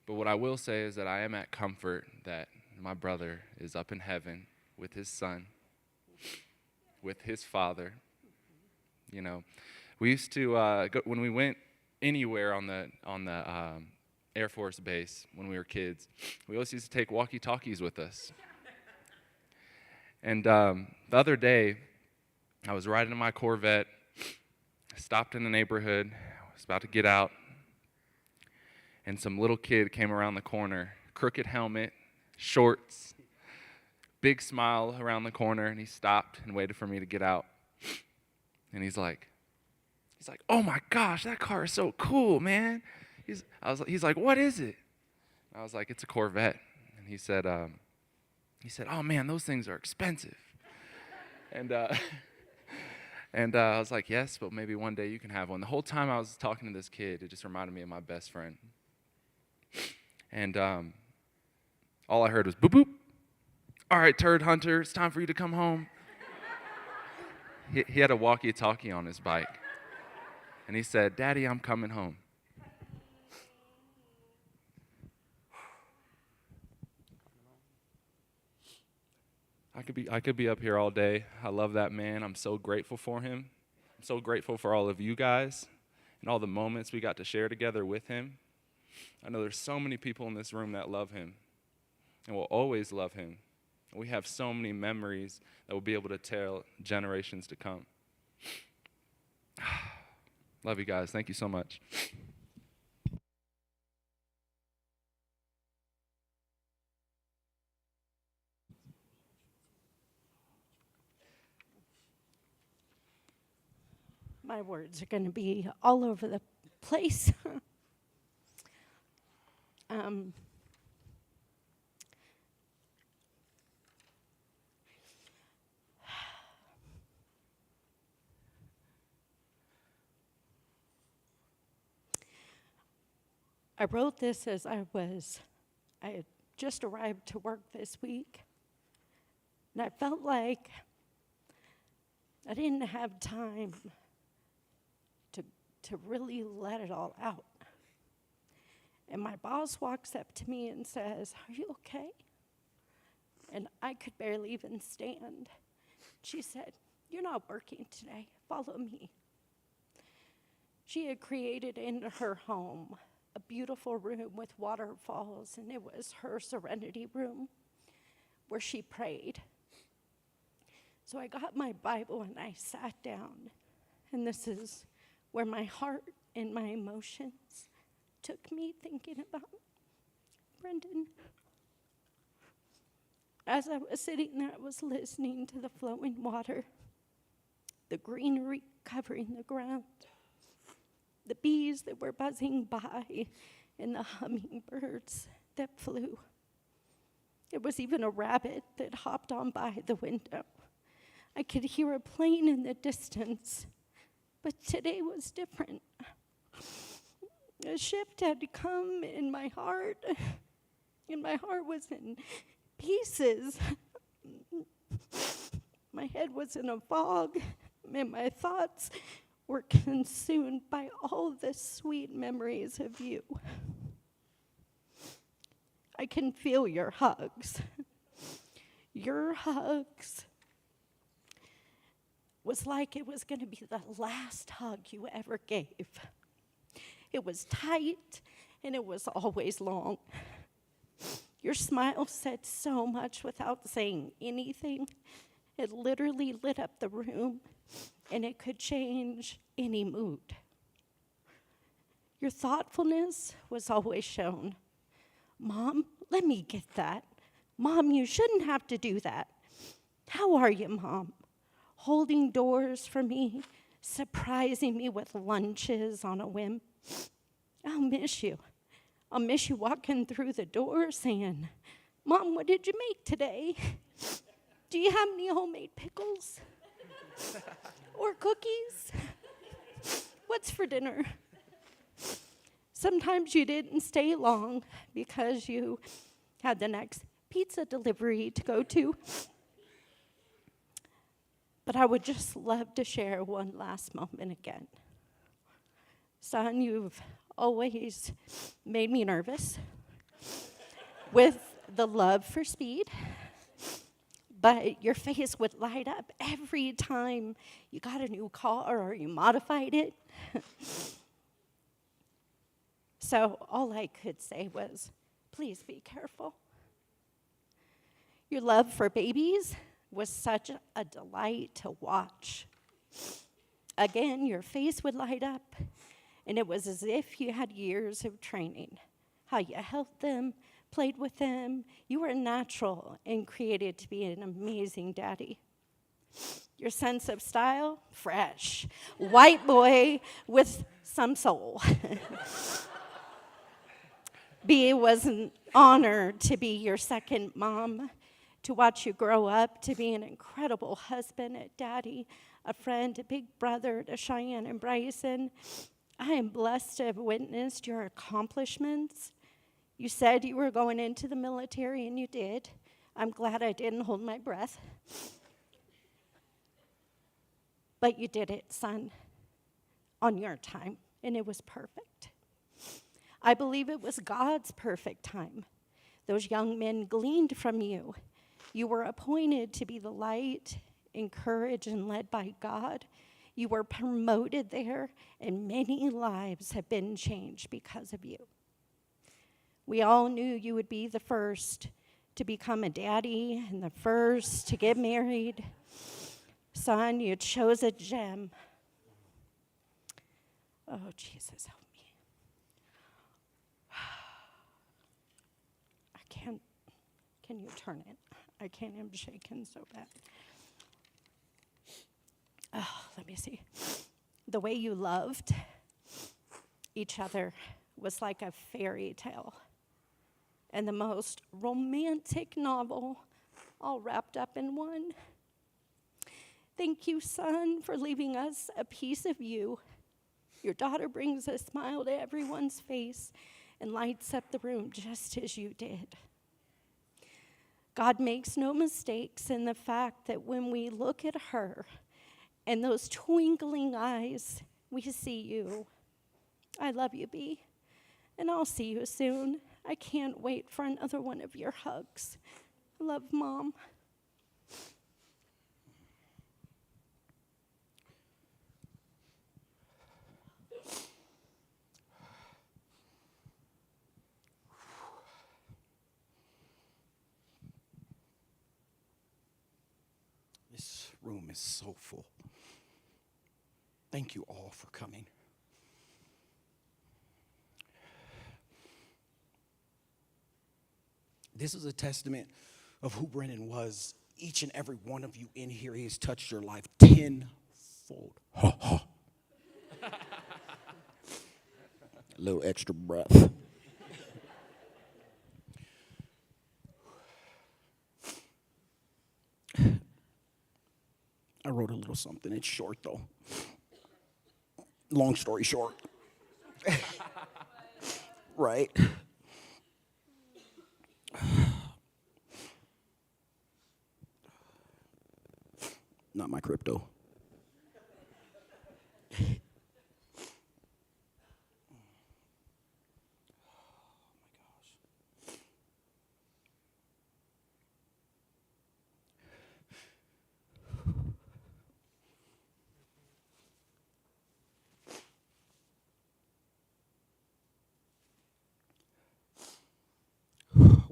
But what I will say is that I am at comfort that my brother is up in heaven with his son, with his father. We used to go, when we went anywhere on the Air Force base when we were kids, we always used to take walkie-talkies with us. And the other day, I was riding in my Corvette. I stopped in the neighborhood. I was about to get out, and some little kid came around the corner, crooked helmet, shorts, big smile around the corner, and he stopped and waited for me to get out. And he's like, "Oh my gosh, that car is so cool, man." He's like, "What is it?" And I was like, "It's a Corvette." And he said, "Oh man, those things are expensive." And I was like, "Yes, but maybe one day you can have one." The whole time I was talking to this kid, it just reminded me of my best friend. And all I heard was, "Boop, boop. All right, turd hunter, it's time for you to come home." He had a walkie-talkie on his bike. And he said, "Daddy, I'm coming home." I could be up here all day. I love that man. I'm so grateful for him. I'm so grateful for all of you guys and all the moments we got to share together with him. I know there's so many people in this room that love him and will always love him. We have so many memories that we'll be able to tell generations to come. Love you guys. Thank you so much. My words are going to be all over the place. I wrote this as I had just arrived to work this week, and I felt like I didn't have time to really let it all out. And my boss walks up to me and says, "Are you okay?" And I could barely even stand. She said, "You're not working today. Follow me." She had created in her home a beautiful room with waterfalls, and it was her serenity room where she prayed. So I got my Bible and I sat down, and this is where my heart and my emotions took me, thinking about Brendan. As I was sitting there, I was listening to the flowing water, the greenery covering the ground, the bees that were buzzing by, and the hummingbirds that flew. There was even a rabbit that hopped on by the window. I could hear a plane in the distance, but today was different. A shift had come in my heart, and my heart was in pieces. My head was in a fog, and my thoughts We're consumed by all the sweet memories of you. I can feel your hugs. Your hugs was like it was going to be the last hug you ever gave. It was tight, and it was always long. Your smile said so much without saying anything. It literally lit up the room, and it could change any mood. Your thoughtfulness was always shown. Mom, let me get that. Mom, you shouldn't have to do that. How are you, Mom? Holding doors for me, surprising me with lunches on a whim. I'll miss you. I'll miss you walking through the door saying, Mom, what did you make today? Do you have any homemade pickles? Or cookies? What's for dinner? Sometimes you didn't stay long because you had the next pizza delivery to go to. But I would just love to share one last moment again. Son, you've always made me nervous with the love for speed, but your face would light up every time you got a new car or you modified it. So all I could say was, please be careful. Your love for babies was such a delight to watch. Again, your face would light up, and it was as if you had years of training. How you held them, played with them. You were natural and created to be an amazing daddy. Your sense of style, fresh. White boy with some soul. B, it was an honor to be your second mom, to watch you grow up, to be an incredible husband, a daddy, a friend, a big brother to Cheyenne and Bryson. I am blessed to have witnessed your accomplishments. You said you were going into the military, and you did. I'm glad I didn't hold my breath. But you did it, son, on your time, and it was perfect. I believe it was God's perfect time. Those young men gleaned from you. You were appointed to be the light, encouraged, and led by God. You were promoted there, and many lives have been changed because of you. We all knew you would be the first to become a daddy and the first to get married. Son, you chose a gem. Oh, Jesus, help me. Can you turn it? I can't, I'm shaking so bad. Oh, let me see. The way you loved each other was like a fairy tale and the most romantic novel all wrapped up in one. Thank you, son, for leaving us a piece of you. Your daughter brings a smile to everyone's face and lights up the room just as you did. God makes no mistakes in the fact that when we look at her and those twinkling eyes, we see you. I love you, B, and I'll see you soon. I can't wait for another one of your hugs. I love, Mom. This room is so full. Thank you all for coming. This is a testament of who Brendan was. Each and every one of you in here, he has touched your life tenfold. A little extra breath. I wrote a little something. It's short, though. Long story short. Right? Not my crypto.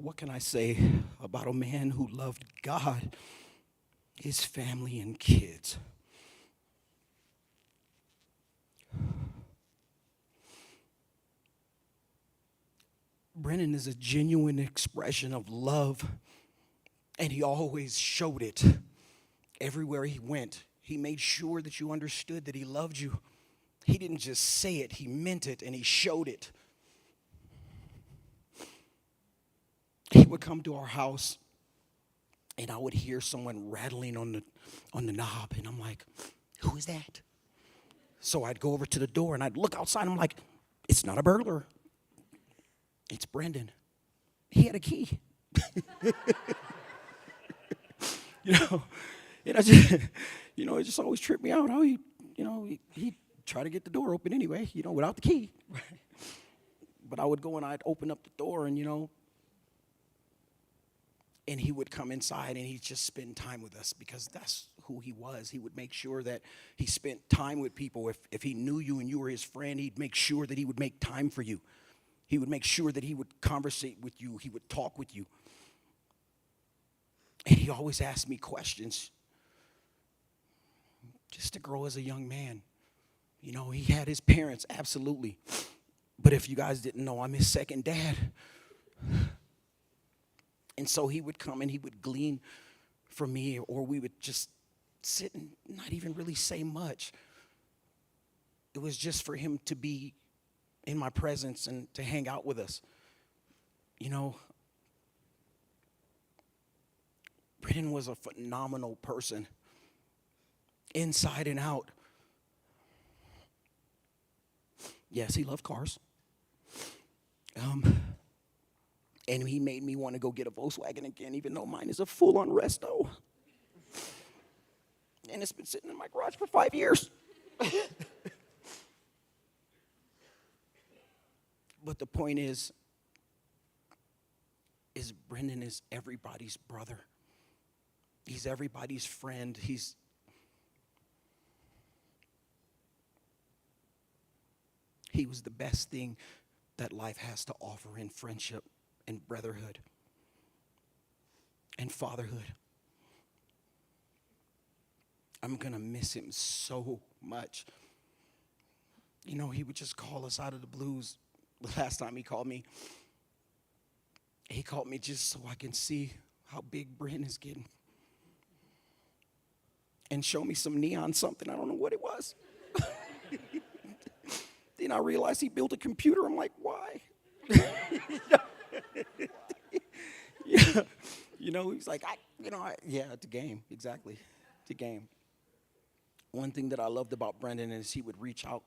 what can I say about a man who loved God, his family, and kids? Brendan is a genuine expression of love, and he always showed it. Everywhere he went, he made sure that you understood that he loved you. He didn't just say it, he meant it, and he showed it. He would come to our house, and I would hear someone rattling on the knob, and I'm like, who is that? So I'd go over to the door, and I'd look outside, and I'm like, it's not a burglar. It's Brendan. He had a key. And I just, it just always tripped me out how he'd try to get the door open anyway, without the key. But I would go and I'd open up the door and he would come inside and he'd just spend time with us because that's who he was. He would make sure that he spent time with people. If he knew you and you were his friend, he'd make sure that he would make time for you. He would make sure that he would conversate with you. He would talk with you. And he always asked me questions just to grow as a young man. He had his parents, absolutely. But if you guys didn't know, I'm his second dad. And so he would come and he would glean from me, or we would just sit and not even really say much. It was just for him to be in my presence and to hang out with us. Brendan was a phenomenal person, inside and out. Yes, he loved cars. And he made me want to go get a Volkswagen again, even though mine is a full-on resto. And it's been sitting in my garage for 5 years. But the point is Brendan is everybody's brother. He's everybody's friend. He was the best thing that life has to offer in friendship and brotherhood and fatherhood. I'm going to miss him so much. He would just call us out of the blues. The last time he called me just so I can see how big Brendan is getting. And show me some neon something. I don't know what it was. Then I realized he built a computer. I'm like, why? He's like, it's a game. Exactly. It's a game. One thing that I loved about Brendan is he would reach out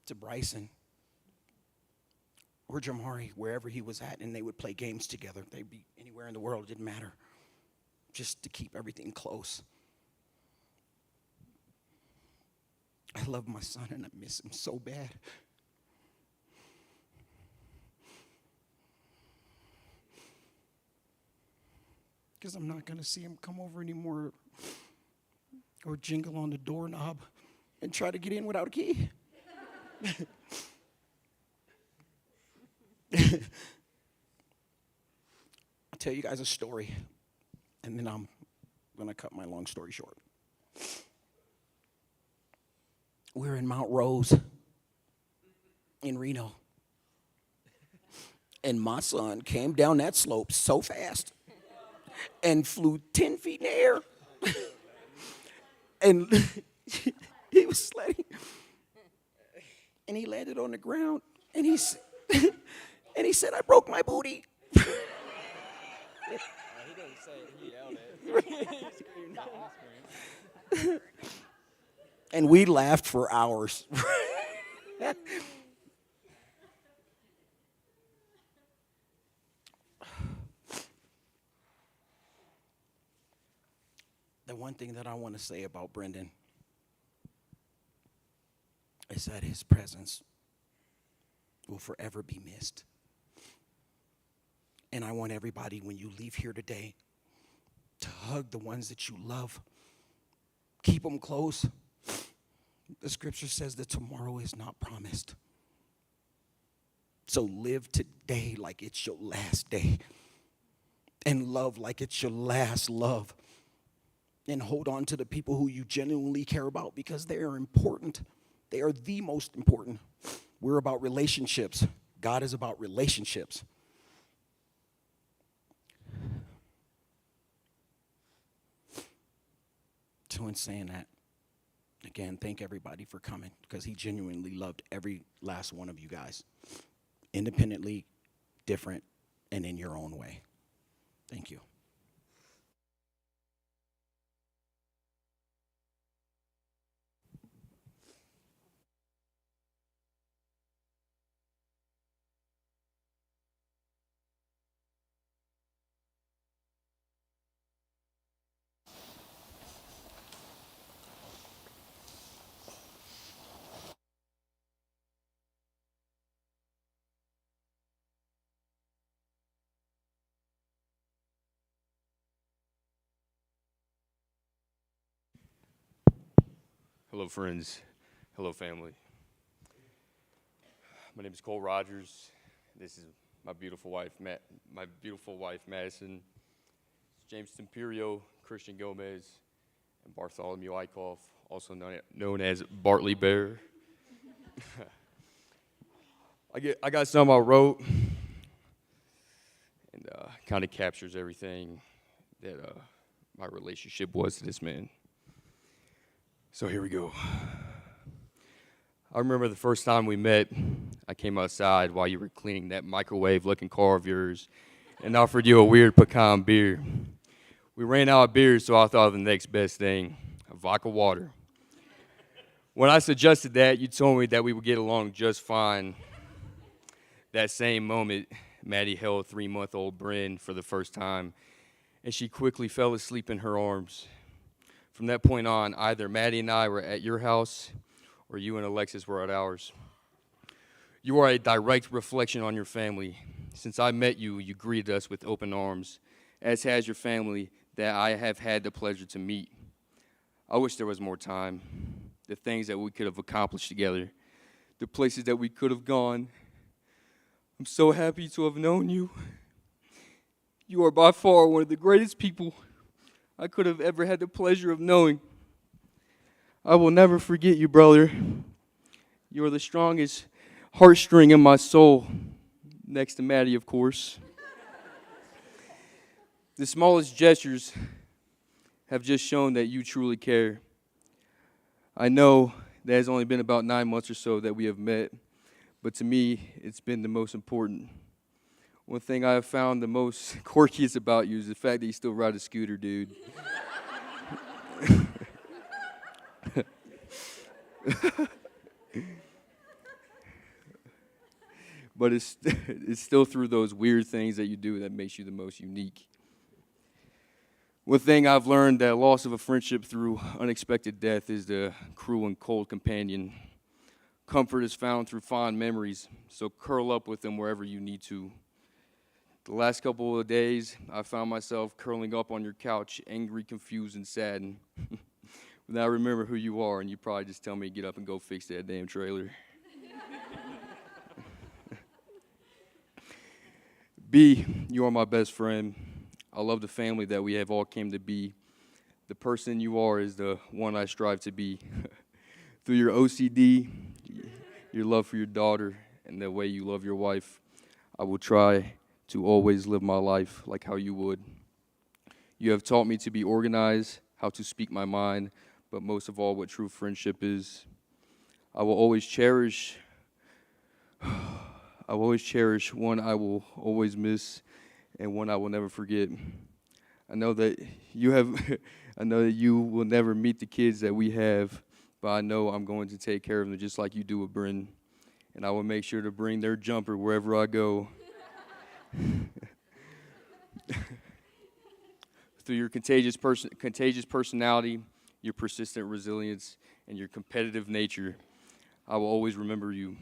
to Bryson or Jamari, wherever he was at, and they would play games together. They'd be anywhere in the world, it didn't matter. Just to keep everything close. I love my son and I miss him so bad. Because I'm not going to see him come over anymore or jingle on the doorknob and try to get in without a key. I'll tell you guys a story, and then I'm going to cut my long story short. We're in Mount Rose in Reno, and my son came down that slope so fast and flew 10 feet in the air. And he was sledding, and he landed on the ground, and he said, I broke my booty. He didn't say it, he yelled it. And we laughed for hours. The one thing that I want to say about Brendan is that his presence will forever be missed. And I want everybody, when you leave here today, to hug the ones that you love. Keep them close. The scripture says that tomorrow is not promised. So live today like it's your last day. And love like it's your last love. And hold on to the people who you genuinely care about because they are important. They are the most important. We're about relationships. God is about relationships. So in saying that, again, thank everybody for coming because he genuinely loved every last one of you guys. Independently, different, and in your own way. Thank you. Hello, friends. Hello, family. My name is Cole Rogers. This is my beautiful wife, Madison, James Temperio, Christian Gomez, and Bartholomew Eichhoff, also known as Bartley Bear. I got some I wrote, and kind of captures everything that my relationship was to this man. So here we go. I remember the first time we met, I came outside while you were cleaning that microwave-looking car of yours and offered you a weird pecan beer. We ran out of beer, so I thought of the next best thing, a vodka water. When I suggested that, you told me that we would get along just fine. That same moment, Maddie held 3-month-old Bryn for the first time, and she quickly fell asleep in her arms. From that point on, either Maddie and I were at your house or you and Alexis were at ours. You are a direct reflection on your family. Since I met you, you greeted us with open arms, as has your family that I have had the pleasure to meet. I wish there was more time, the things that we could have accomplished together, the places that we could have gone. I'm so happy to have known you. You are by far one of the greatest people I could have ever had the pleasure of knowing. I will never forget you, brother. You are the strongest heartstring in my soul, next to Maddie, of course. The smallest gestures have just shown that you truly care. I know that has only been about 9 months or so that we have met, but to me, it's been the most important. One thing I have found the most quirkiest about you is the fact that you still ride a scooter, dude. But it's still through those weird things that you do that makes you the most unique. One thing I've learned that loss of a friendship through unexpected death is the cruel and cold companion. Comfort is found through fond memories, so curl up with them wherever you need to. The last couple of days, I found myself curling up on your couch, angry, confused, and saddened. Now I remember who you are, and you probably just tell me to get up and go fix that damn trailer. B, you are my best friend. I love the family that we have all came to be. The person you are is the one I strive to be. Through your OCD, your love for your daughter, and the way you love your wife, I will try to always live my life like how you would. You have taught me to be organized, how to speak my mind, but most of all, what true friendship is. I will always cherish one I will always miss and one I will never forget. I know that you will never meet the kids that we have, but I know I'm going to take care of them just like you do with Bryn. And I will make sure to bring their jumper wherever I go. Through your contagious personality, your persistent resilience, and your competitive nature, I will always remember you.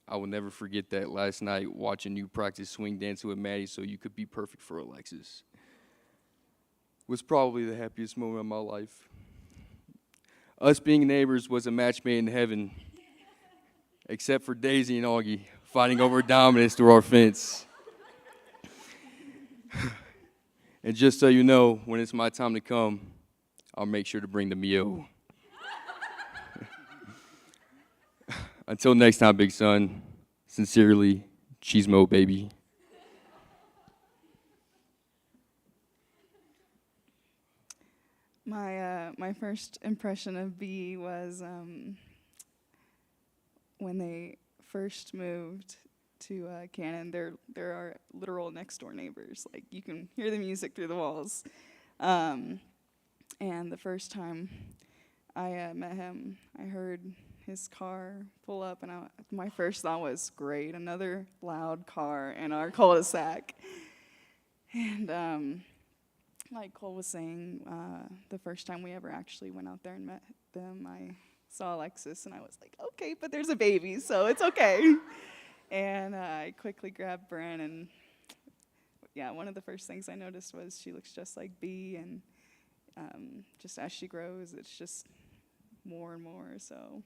I will never forget that last night watching you practice swing dancing with Maddie so you could be perfect for Alexis. Was probably the happiest moment of my life. Us being neighbors was a match made in heaven, except for Daisy and Augie. fighting over dominance through our fence. And just so you know, when it's my time to come, I'll make sure to bring the Mio. Until next time, big son, sincerely, Cheesemo, baby. My first impression of B was when they first moved to Cannon. There are literal next door neighbors. Like, you can hear the music through the walls. And the first time I met him, I heard his car pull up, and my first thought was, great, another loud car in our cul-de-sac. And like Cole was saying, the first time we ever actually went out there and met them, I saw Alexis, and I was like, okay, but there's a baby, so it's okay. And I quickly grabbed Bren, and yeah, one of the first things I noticed was she looks just like B, and just as she grows, it's just more and more. So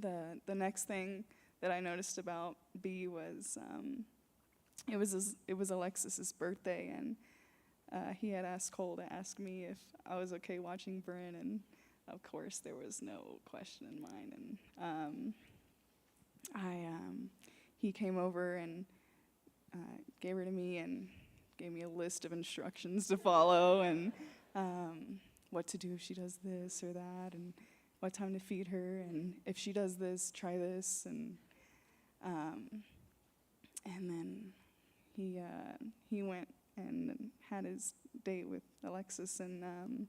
the next thing that I noticed about B was it was Alexis's birthday, and he had asked Cole to ask me if I was okay watching Bryn, and of course there was no question in mind. And he came over and gave her to me and gave me a list of instructions to follow, and what to do if she does this or that, and what time to feed her, and if she does this, try this, and then he went and had his date with Alexis, and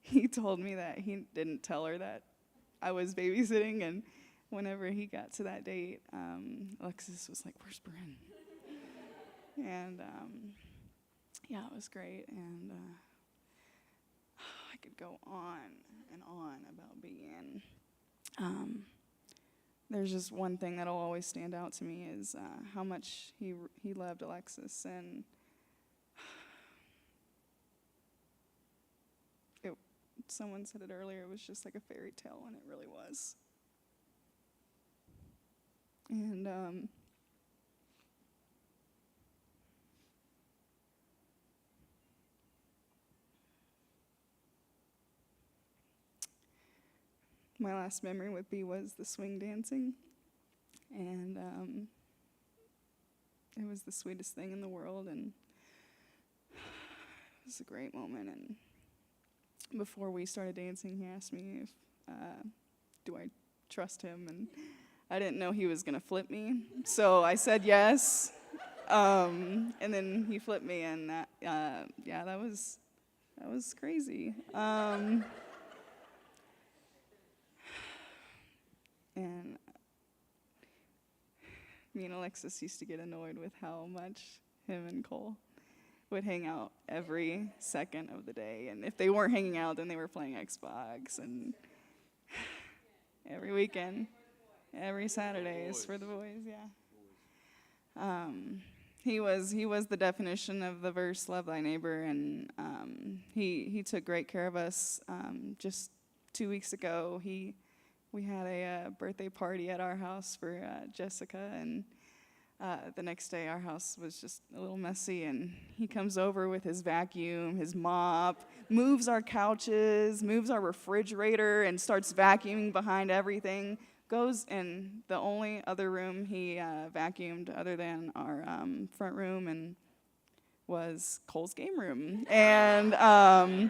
he told me that he didn't tell her that I was babysitting, and whenever he got to that date, Alexis was like, "Where's Bryn?" And yeah, it was great, and I could go on and on about being. There's just one thing that'll always stand out to me is how much he loved Alexis, and someone said it earlier, it was just like a fairy tale, and it really was. And my last memory with B was the swing dancing, and it was the sweetest thing in the world, and it was a great moment. And before we started dancing, he asked me if do I trust him, and I didn't know he was gonna flip me, so I said yes. And then he flipped me, and that was crazy. And me and Alexis used to get annoyed with how much him and Cole would hang out every second of the day. And if they weren't hanging out, then they were playing Xbox. And every weekend, every Saturdays for the boys, yeah. He was the definition of the verse, "Love thy neighbor," and he took great care of us. Just 2 weeks ago, we had a birthday party at our house for Jessica, and the next day our house was just a little messy, and he comes over with his vacuum, his mop, moves our couches, moves our refrigerator, and starts vacuuming behind everything. Goes in the only other room he vacuumed other than our front room, and was Cole's game room. And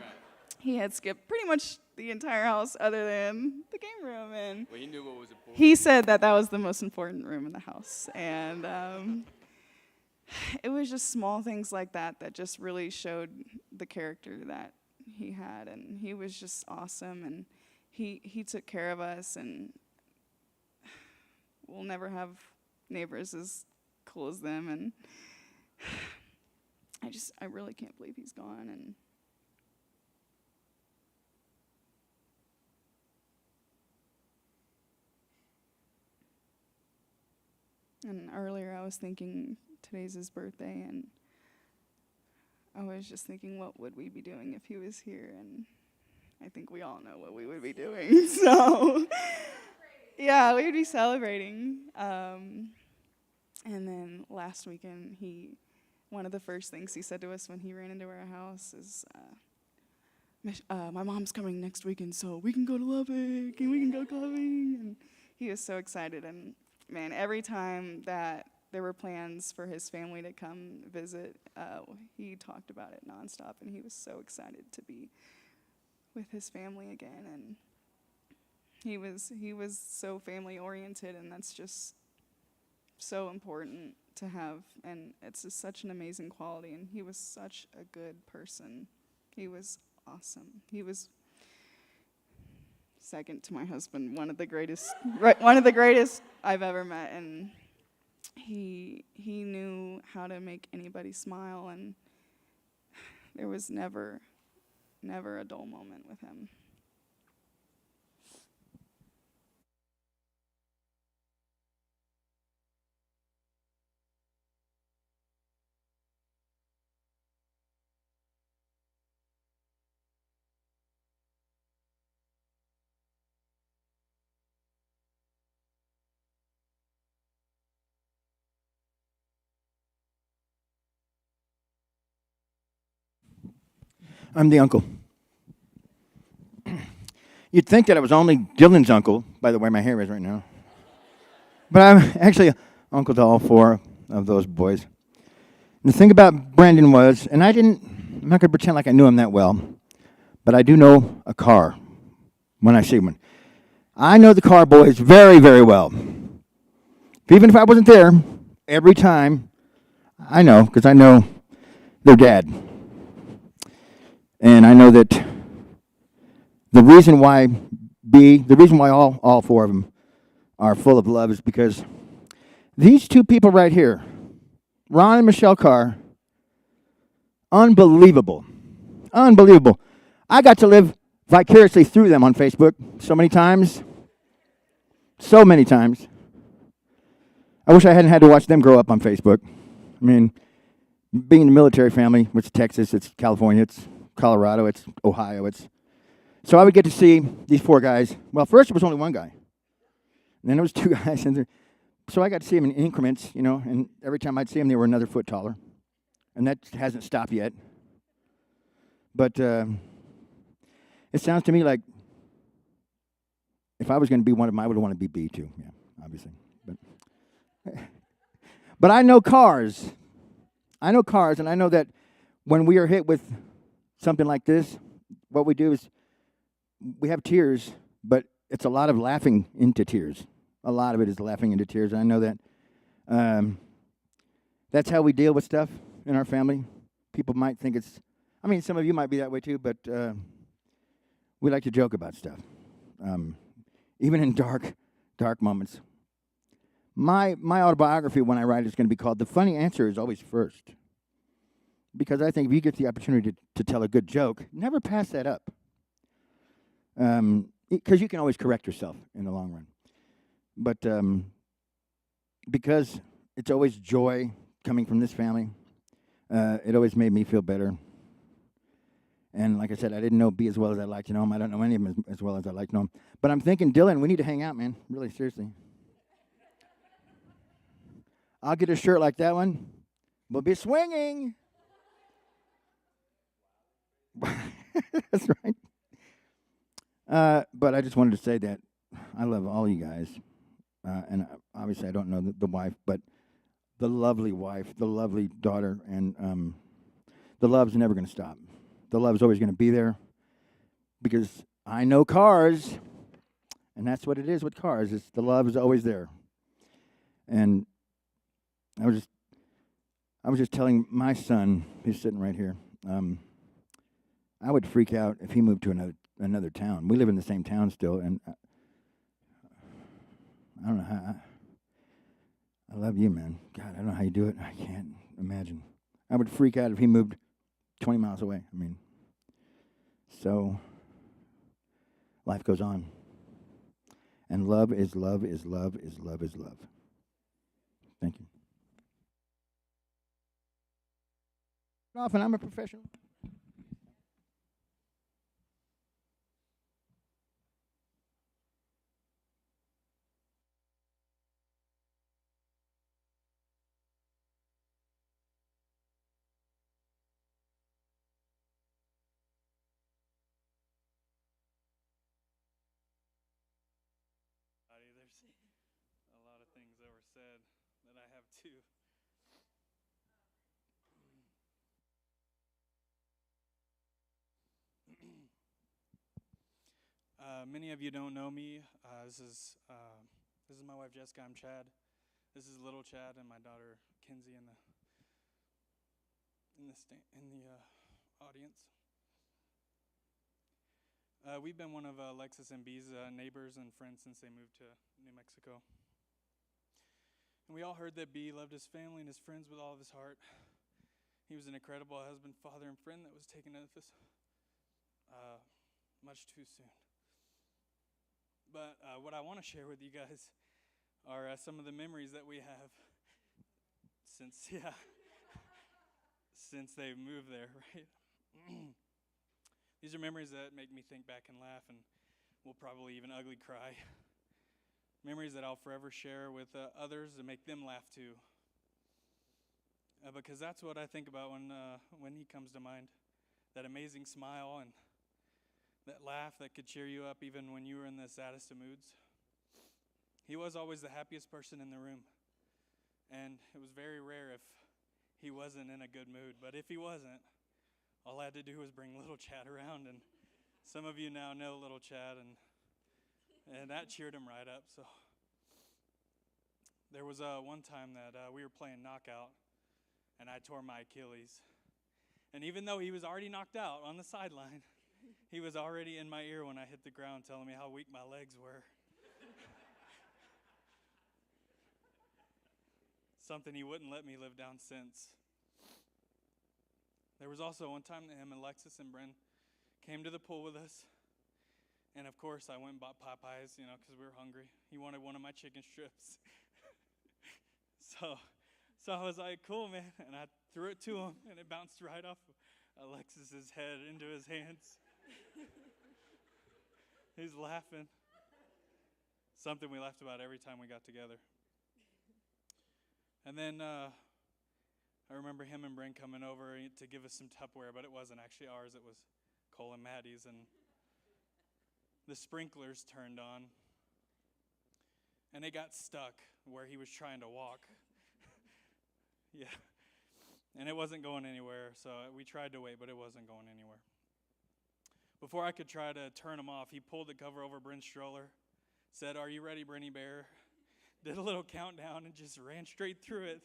he had skipped pretty much the entire house other than the game room, and Well, he knew what was important. he said that was the most important room in the house. And it was just small things like that that just really showed the character that he had, and he was just awesome, and he took care of us, and we'll never have neighbors as cool as them, and I really can't believe he's gone. And earlier I was thinking today's his birthday, and I was just thinking, what would we be doing if he was here? And I think we all know what we would be doing. So, yeah, we would be celebrating. And then last weekend, one of the first things he said to us when he ran into our house is, my mom's coming next weekend, so we can go to Lubbock and we can go clubbing. And he was so excited. And man, every time that there were plans for his family to come visit, he talked about it nonstop, and he was so excited to be with his family again. And he was so family oriented, and that's just so important to have. And it's just such an amazing quality. And he was such a good person. He was awesome. He was second to my husband, one of the greatest I've ever met. And he knew how to make anybody smile, and there was never a dull moment with him. I'm the uncle. You'd think that I was only Dylan's uncle, by the way my hair is right now. But I'm actually uncle to all four of those boys. And the thing about Brendan was, and I'm not going to pretend like I knew him that well, but I do know a Carr when I see one. I know the Carr boys very, very well. Even if I wasn't there, every time, I know, because I know their dad. And I know that the reason why all four of them are full of love is because these two people right here, Ron and Michelle Carr, unbelievable. Unbelievable. I got to live vicariously through them on Facebook so many times. So many times. I wish I hadn't had to watch them grow up on Facebook. I mean, being in the military family, it's Texas, it's California, it's Colorado, it's Ohio, so I would get to see these four guys. Well, first it was only one guy. And then there was two guys, so I got to see them in increments, and every time I'd see them, they were another foot taller. And that hasn't stopped yet. But it sounds to me like if I was going to be one of them, I would want to be B too, yeah, obviously. But I know cars. And I know that when we are hit with something like this, what we do is we have tears, but it's a lot of laughing into tears. A lot of it is laughing into tears. I know that that's how we deal with stuff in our family. People might think some of you might be that way too, but we like to joke about stuff, even in dark moments. My autobiography, when I write, is going to be called "The Funny Answer Is Always First." Because I think if you get the opportunity to tell a good joke, never pass that up. Because you can always correct yourself in the long run. But because it's always joy coming from this family, it always made me feel better. And like I said, I didn't know B as well as I'd like to know him. I don't know any of them as well as I'd like to know him. But I'm thinking, Dylan, we need to hang out, man. Really, seriously. I'll get a shirt like that one. We'll be swinging. That's right. But I just wanted to say that I love all you guys. And obviously I don't know the wife, but the lovely wife, the lovely daughter, and the love's never going to stop. The love's always going to be there because I know cars, and that's what it is with cars. It's the love is always there. And I was just telling my son, who's sitting right here, I would freak out if he moved to another town. We live in the same town still, and I don't know how. I love you, man. God, I don't know how you do it. I can't imagine. I would freak out if he moved 20 miles away. I mean, so life goes on. And love is love is love is love is love. Thank you. Often I'm a professional. said that I have two. Many of you don't know me. This is my wife Jessica. I'm Chad. This is little Chad and my daughter Kinsey in the audience. We've been one of Alexis and B's neighbors and friends since they moved to New Mexico. And we all heard that B loved his family and his friends with all of his heart. He was an incredible husband, father, and friend that was taken out of us much too soon. But what I want to share with you guys are some of the memories that we have since they've moved there, right? These are memories that make me think back and laugh, and will probably even ugly cry. Memories that I'll forever share with others to make them laugh too. Because that's what I think about when he comes to mind. That amazing smile and that laugh that could cheer you up even when you were in the saddest of moods. He was always the happiest person in the room. And it was very rare if he wasn't in a good mood. But if he wasn't, all I had to do was bring little Chad around. And some of you now know little Chad, and that cheered him right up. So there was one time that we were playing knockout, and I tore my Achilles. And even though he was already knocked out on the sideline, he was already in my ear when I hit the ground telling me how weak my legs were. Something he wouldn't let me live down since. There was also one time that him and Alexis and Bren came to the pool with us. And of course, I went and bought Popeyes, because we were hungry. He wanted one of my chicken strips. So I was like, cool, man. And I threw it to him, and it bounced right off Alexis's head into his hands. He's laughing. Something we laughed about every time we got together. And then I remember him and Bren coming over to give us some Tupperware, but it wasn't actually ours. It was Cole and Maddie's, and the sprinklers turned on, and they got stuck where he was trying to walk. Yeah, and it wasn't going anywhere, so we tried to wait, but it wasn't going anywhere. Before I could try to turn him off, he pulled the cover over Bren's stroller, said, "Are you ready, Brenny Bear?" Did a little countdown and just ran straight through it.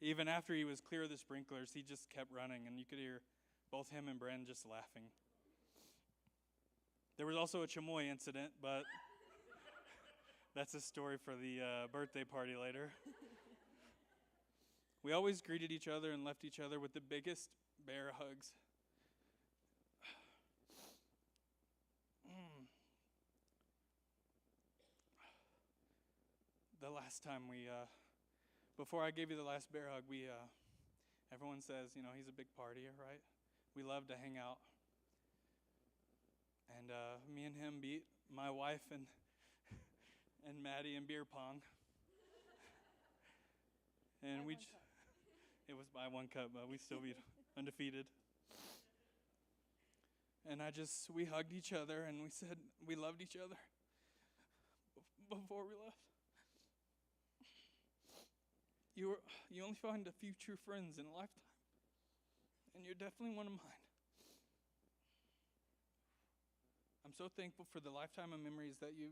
Even after he was clear of the sprinklers, he just kept running, and you could hear both him and Bren just laughing. There was also a chamoy incident, but that's a story for the birthday party later. We always greeted each other and left each other with the biggest bear hugs. The last time before I gave you the last bear hug, everyone says, he's a big partier, right? We love to hang out. And me and him beat my wife and Maddie in beer pong. And it was by 1 cup, but we still beat undefeated. And we hugged each other and we said we loved each other before we left. You only find a few true friends in a lifetime, and you're definitely one of mine. I'm so thankful for the lifetime of memories that you,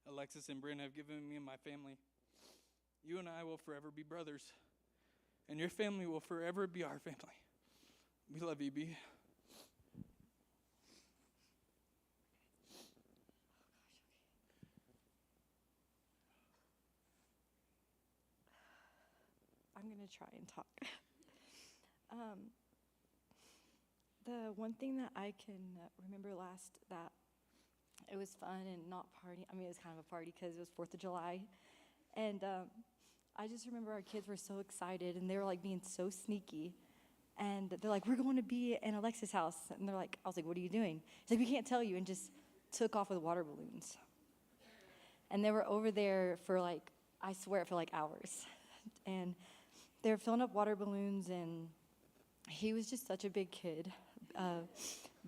Alexis and Bren, have given me and my family. You and I will forever be brothers, and your family will forever be our family. We love you, B. I'm going to try and talk. The one thing that I can remember last that it was fun and not party. I mean, it was kind of a party because it was 4th of July. And I just remember our kids were so excited, and they were, being so sneaky. And they're like, we're going to be in Alexis' house. And they're like, I was like, what are you doing? He's like, we can't tell you, and just took off with water balloons. And they were over there for, I swear, for, hours. And they were filling up water balloons, and he was just such a big kid.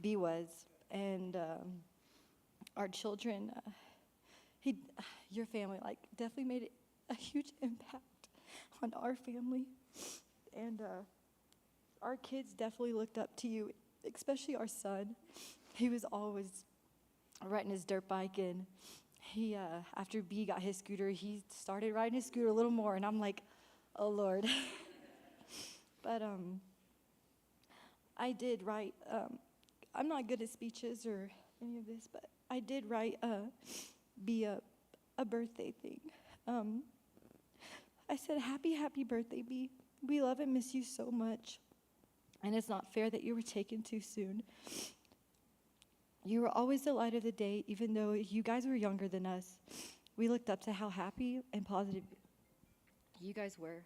B was. And our children, your family, definitely made it a huge impact on our family. And our kids definitely looked up to you, especially our son. He was always riding his dirt bike, and he, after B got his scooter, he started riding his scooter a little more, and I'm like, oh, Lord. But I did write, I'm not good at speeches or any of this, but I did write B a birthday thing. I said, happy birthday, B. We love and miss you so much, and it's not fair that you were taken too soon. You were always the light of the day, even though you guys were younger than us. We looked up to how happy and positive you guys were.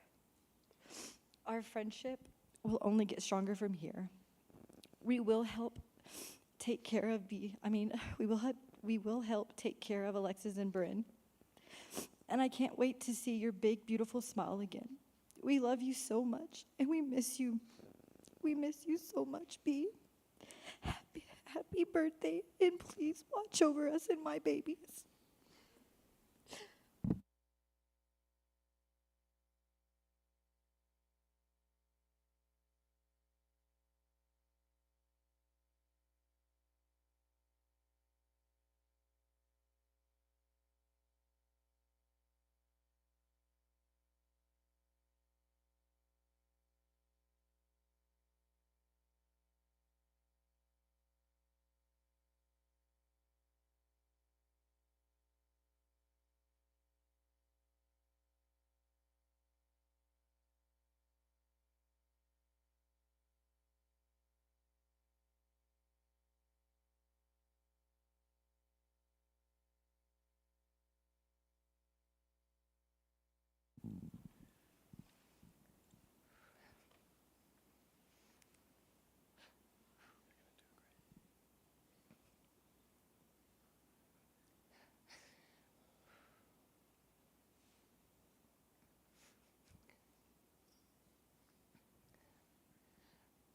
Our friendship will only get stronger from here. We will help take care of we will help take care of Alexis and Bryn. And I can't wait to see your big, beautiful smile again. We love you so much, and we miss you. We miss you so much, B. Happy birthday, and please watch over us and my babies.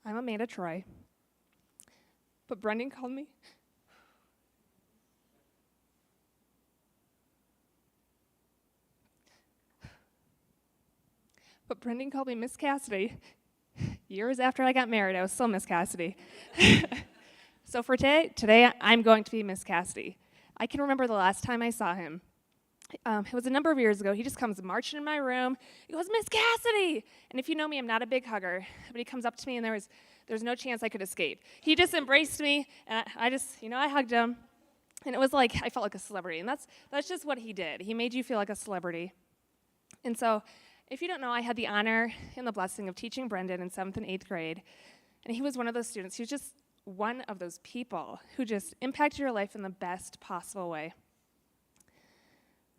I'm Amanda Troy. But Brendan called me. But Brendan called me Miss Cassidy. Years after I got married, I was still Miss Cassidy. So for today I'm going to be Miss Cassidy. I can remember the last time I saw him. It was a number of years ago. He just comes marching in my room. He goes, Miss Cassidy! And if you know me, I'm not a big hugger. But he comes up to me, and there's no chance I could escape. He just embraced me, and I hugged him. And it was like I felt like a celebrity. And that's just what he did. He made you feel like a celebrity. And so if you don't know, I had the honor and the blessing of teaching Brendan in 7th and 8th grade. And he was one of those students. He was just one of those people who just impacted your life in the best possible way.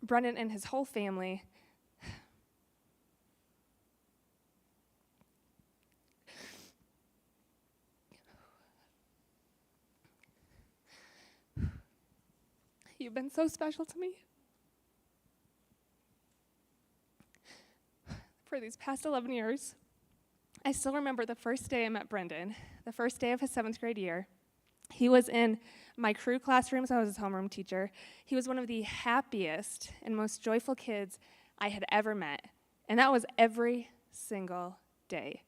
Brendan and his whole family you've been so special to me. For these past 11 years, I still remember the first day I met Brendan, the first day of his 7th grade year. He was in my crew classroom, so I was his homeroom teacher. He was one of the happiest and most joyful kids I had ever met, and that was every single day.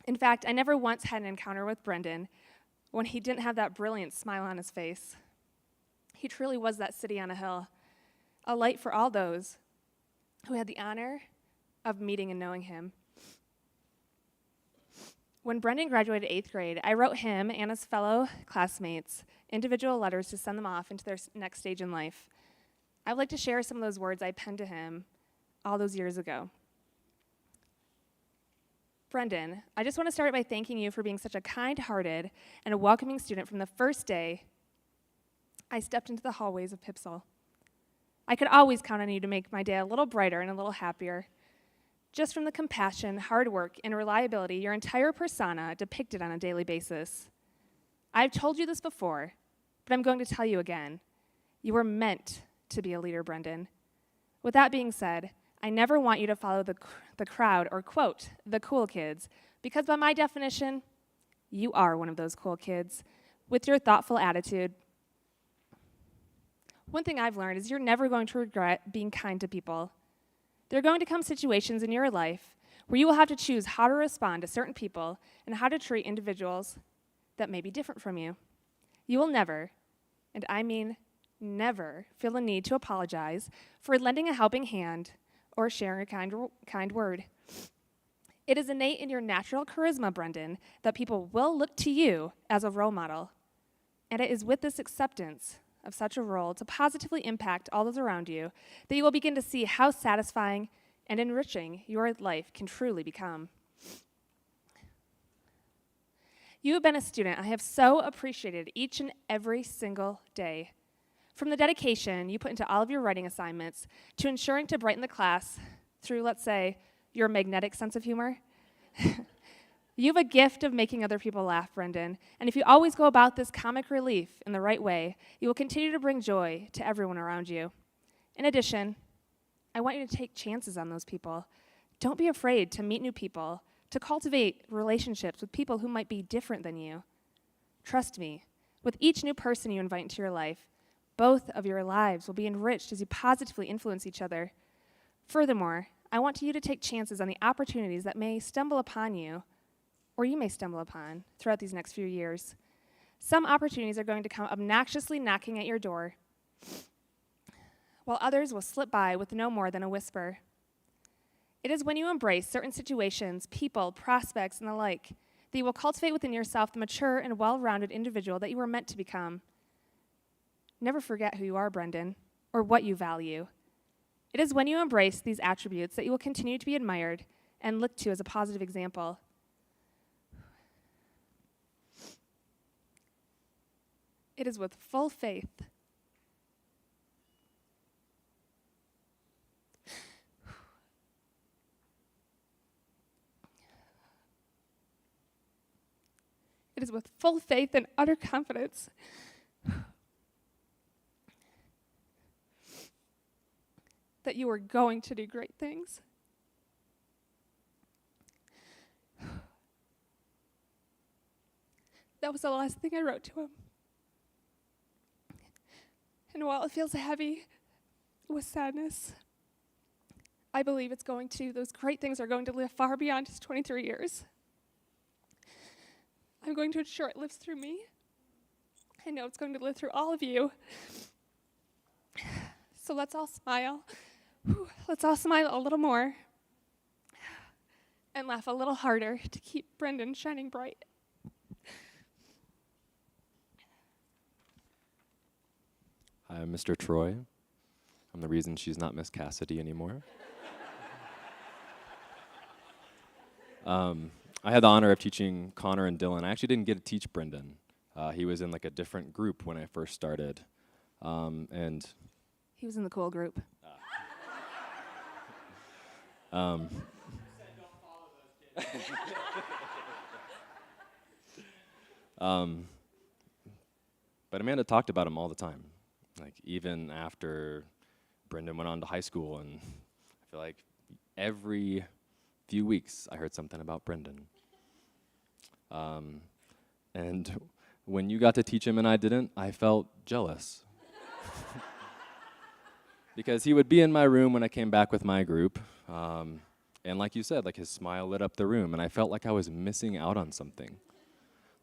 In fact, I never once had an encounter with Brendan when he didn't have that brilliant smile on his face. He truly was that city on a hill, a light for all those who had the honor of meeting and knowing him. When Brendan graduated 8th grade, I wrote him and his fellow classmates individual letters to send them off into their next stage in life. I would like to share some of those words I penned to him all those years ago. Brendan, I just want to start by thanking you for being such a kind-hearted and a welcoming student from the first day I stepped into the hallways of Pipsel. I could always count on you to make my day a little brighter and a little happier. Just from the compassion, hard work, and reliability your entire persona depicted on a daily basis. I've told you this before, but I'm going to tell you again. You were meant to be a leader, Brendan. With that being said, I never want you to follow the crowd or quote the cool kids, because by my definition, you are one of those cool kids with your thoughtful attitude. One thing I've learned is you're never going to regret being kind to people. There are going to come situations in your life where you will have to choose how to respond to certain people and how to treat individuals that may be different from you. You will never, and I mean never, feel the need to apologize for lending a helping hand or sharing a kind word. It is innate in your natural charisma, Brendan, that people will look to you as a role model. And it is with this acceptance of such a role to positively impact all those around you that you will begin to see how satisfying and enriching your life can truly become. You have been a student I have so appreciated each and every single day. From the dedication you put into all of your writing assignments to ensuring to brighten the class through, let's say, your magnetic sense of humor. You have a gift of making other people laugh, Brendan, and if you always go about this comic relief in the right way, you will continue to bring joy to everyone around you. In addition, I want you to take chances on those people. Don't be afraid to meet new people, to cultivate relationships with people who might be different than you. Trust me, with each new person you invite into your life, both of your lives will be enriched as you positively influence each other. Furthermore, I want you to take chances on the opportunities that may stumble upon you, or you may stumble upon, throughout these next few years. Some opportunities are going to come obnoxiously knocking at your door, while others will slip by with no more than a whisper. It is when you embrace certain situations, people, prospects, and the like, that you will cultivate within yourself the mature and well-rounded individual that you were meant to become. Never forget who you are, Brendan, or what you value. It is when you embrace these attributes that you will continue to be admired and looked to as a positive example. It is with full faith and utter confidence that you are going to do great things. That was the last thing I wrote to him. And while it feels heavy with sadness, I believe those great things are going to live far beyond his 23 years. I'm going to ensure it lives through me. I know it's going to live through all of you. So let's all smile. Let's all smile a little more. And laugh a little harder to keep Brendan shining bright. Hi, I'm Mr. Troy. I'm the reason she's not Miss Cassidy anymore. I had the honor of teaching Connor and Dylan. I actually didn't get to teach Brendan. He was in like a different group when I first started. And he was in the cool group. But Amanda talked about him all the time. Like even after Brendan went on to high school, and I feel like every few weeks I heard something about Brendan. And when you got to teach him and I didn't, I felt jealous. Because he would be in my room when I came back with my group, and like you said, like his smile lit up the room, and I felt like I was missing out on something.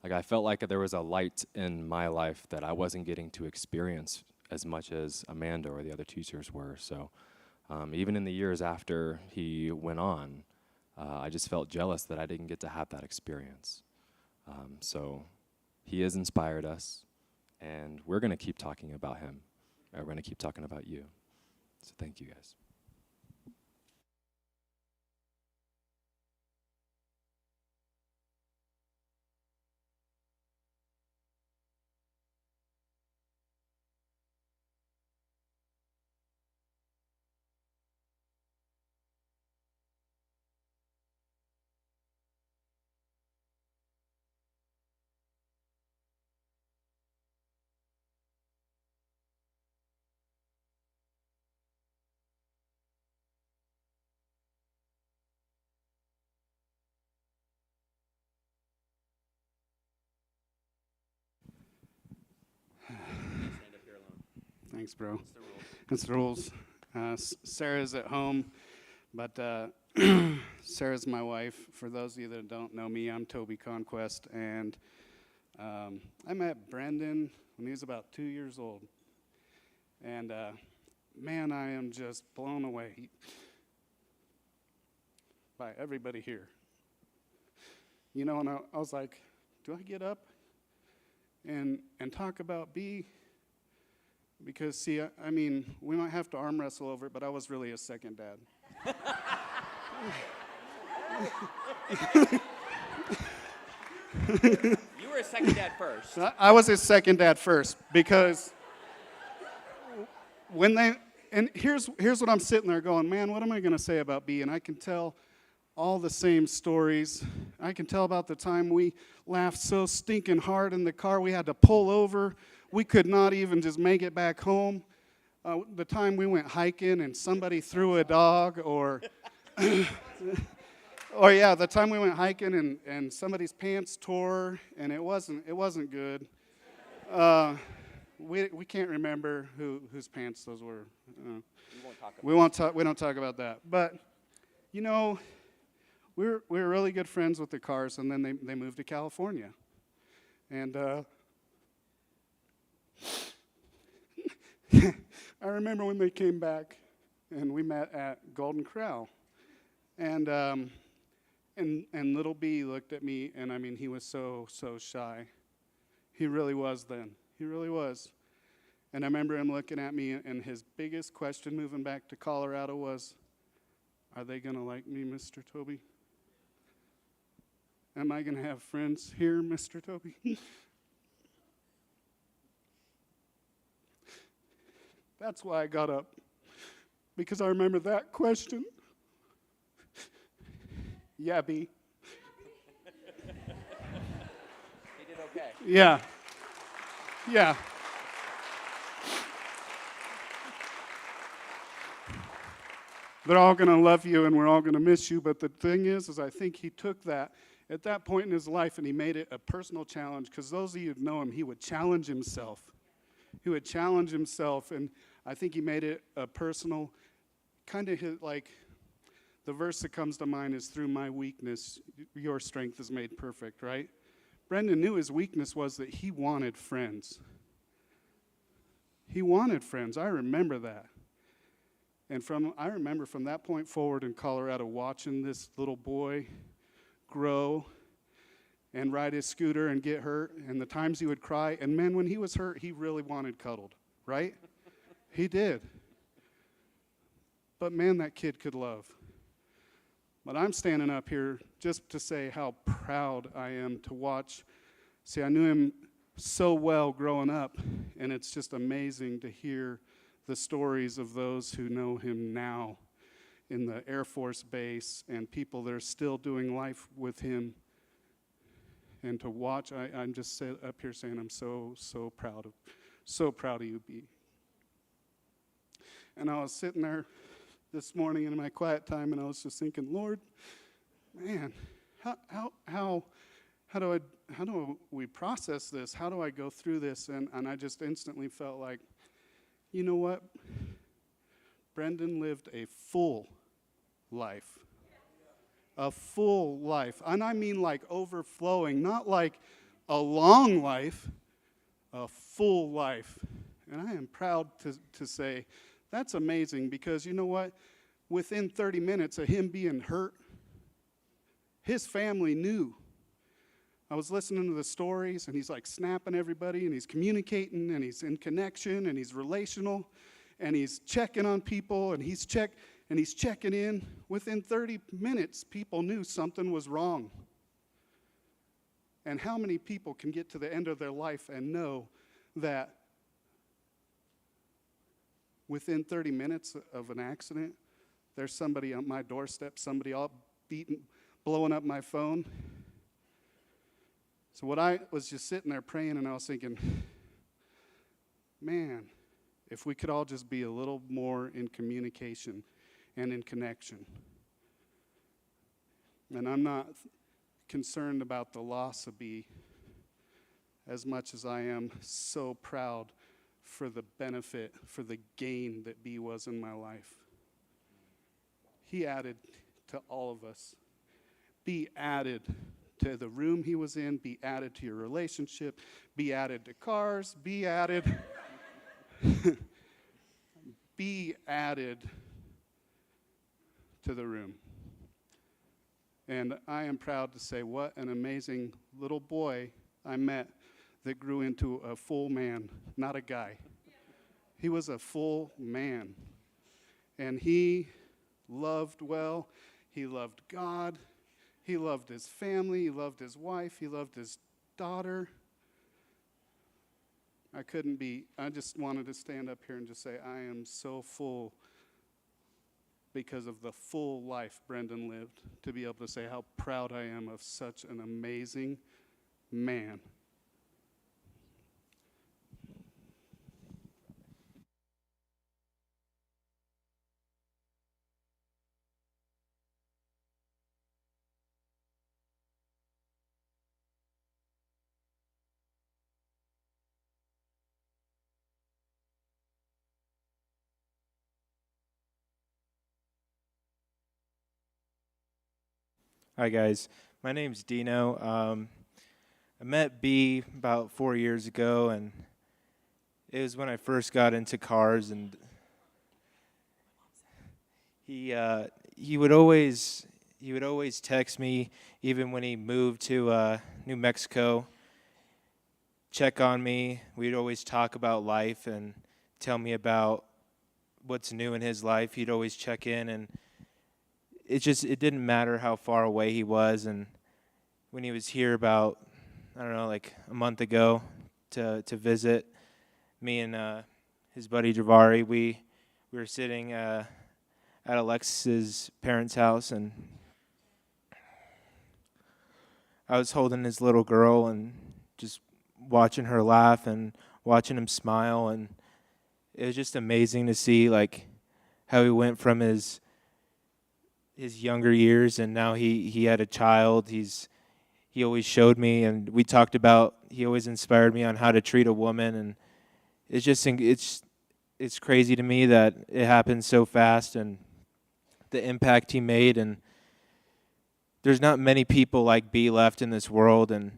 Like I felt like there was a light in my life that I wasn't getting to experience as much as Amanda or the other teachers were. So even in the years after he went on, I just felt jealous that I didn't get to have that experience. So he has inspired us, and we're going to keep talking about him. We're going to keep talking about you. So thank you, guys. Thanks, bro. That's the rules. Sarah's at home, But Sarah's my wife. For those of you that don't know me, I'm Toby Conquest, and I met Brendan when he was about 2 years old. And man, I am just blown away by everybody here. You know, and I was like, do I get up and talk about B? Because, see, I mean, we might have to arm wrestle over it, but I was really a second dad. You were a second dad first. I was his second dad first, because and here's what I'm sitting there going, man, what am I going to say about B? And I can tell all the same stories. I can tell about the time we laughed so stinking hard in the car we had to pull over. We could not even just make it back home. The time we went hiking and somebody threw a dog, or yeah, the time we went hiking and somebody's pants tore, and it wasn't good. We can't remember whose pants those were. We don't talk about that. But you know, we were really good friends with the Carrs, and then they moved to California, and I remember when they came back, and we met at Golden Corral, and little B looked at me, and I mean, he was so shy. He really was then. He really was. And I remember him looking at me, and his biggest question moving back to Colorado was, are they going to like me, Mr. Toby? Am I going to have friends here, Mr. Toby? That's why I got up, because I remember that question. Yeah, B. He did okay. Yeah. Yeah. They're all going to love you, and we're all going to miss you, but the thing is I think he took that at that point in his life, and he made it a personal challenge, because those of you who know him, he would challenge himself. He would challenge himself, and I think he made it a personal, kind of like, the verse that comes to mind is, through my weakness, your strength is made perfect, right? Brendan knew his weakness was that he wanted friends. He wanted friends. I remember that. And I remember from that point forward in Colorado, watching this little boy grow and ride his scooter and get hurt, and the times he would cry. And man, when he was hurt, he really wanted cuddled, right? He did. But man, that kid could love. But I'm standing up here just to say how proud I am to watch. See, I knew him so well growing up, and it's just amazing to hear the stories of those who know him now in the Air Force Base, and people that are still doing life with him. And to watch, I'm just up here saying I'm so proud of you, B. And I was sitting there this morning in my quiet time, and I was just thinking, Lord, man, how do we process this? How do I go through this? And I just instantly felt like, you know what? Brendan lived a full life. A full life. And I mean like overflowing, not like a long life, a full life. And I am proud to say that's amazing, because you know what? Within 30 minutes of him being hurt, his family knew. I was listening to the stories, and he's like snapping everybody, and he's communicating, and he's in connection, and he's relational, and he's checking on people, and he's checking in. Within 30 minutes, people knew something was wrong. And how many people can get to the end of their life and know that within 30 minutes of an accident, there's somebody on my doorstep, somebody all blowing up my phone? So what I was just sitting there praying, and I was thinking, man, if we could all just be a little more in communication and in connection. And I'm not concerned about the loss of B as much as I am so proud for the benefit, for the gain that B was in my life. he added to all of us. Be added to the room he was in, be added to your relationship, be added to cars, be added. Be added to the room. And I am proud to say what an amazing little boy I met that grew into a full man, not a guy. He was a full man. And he loved well. He loved God. He loved his family. He loved his wife. He loved his daughter. I just wanted to stand up here and just say, I am so full because of the full life Brendan lived, to be able to say how proud I am of such an amazing man. Hi guys, my name's Dino. I met B about 4 years ago, and it was when I first got into cars, and he would always text me, even when he moved to New Mexico, check on me. We'd always talk about life and tell me about what's new in his life. He'd always check in, and it didn't matter how far away he was. And when he was here about, I don't know, like a month ago to visit, me and his buddy Javari, we were sitting at Alexis's parents' house, and I was holding his little girl and just watching her laugh and watching him smile, and it was just amazing to see like how he went from his younger years, and now he had a child. He always showed me, and we talked about, he always inspired me on how to treat a woman, and it's crazy to me that it happened so fast and the impact he made. And there's not many people like B left in this world, and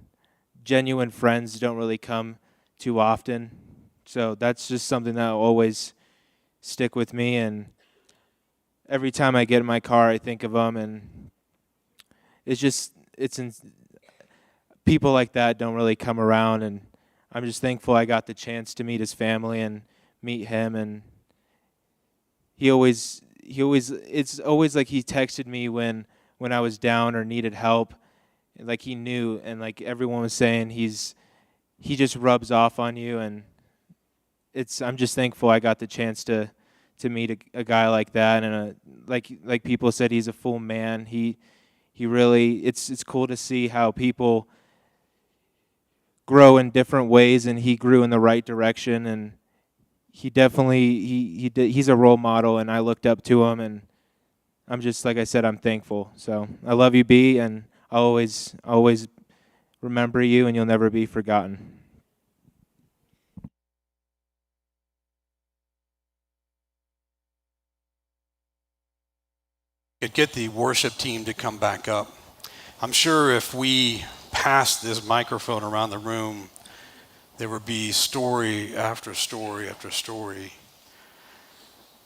genuine friends don't really come too often. So that's just something that will always stick with me. And every time I get in my car, I think of him, and people like that don't really come around, and I'm just thankful I got the chance to meet his family and meet him. And it's always like he texted me when I was down or needed help, like he knew, and like everyone was saying, he just rubs off on you, and I'm just thankful I got the chance to meet a guy like that. And like people said, he's a full man. He really, it's cool to see how people grow in different ways, and he grew in the right direction, and he definitely he's a role model, and I looked up to him, and I'm just, like I said, I'm thankful. So I love you, B, and I'll always remember you, and you'll never be forgotten. Could get the worship team to come back up. I'm sure if we passed this microphone around the room, there would be story after story after story.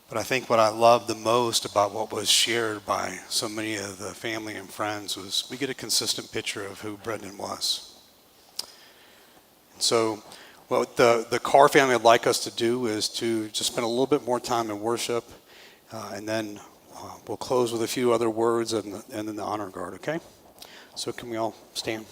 But I think what I loved the most about what was shared by so many of the family and friends was we get a consistent picture of who Brendan was. And so what the Carr family would like us to do is to just spend a little bit more time in worship, and then we'll close with a few other words and then the honor guard, okay? So can we all stand?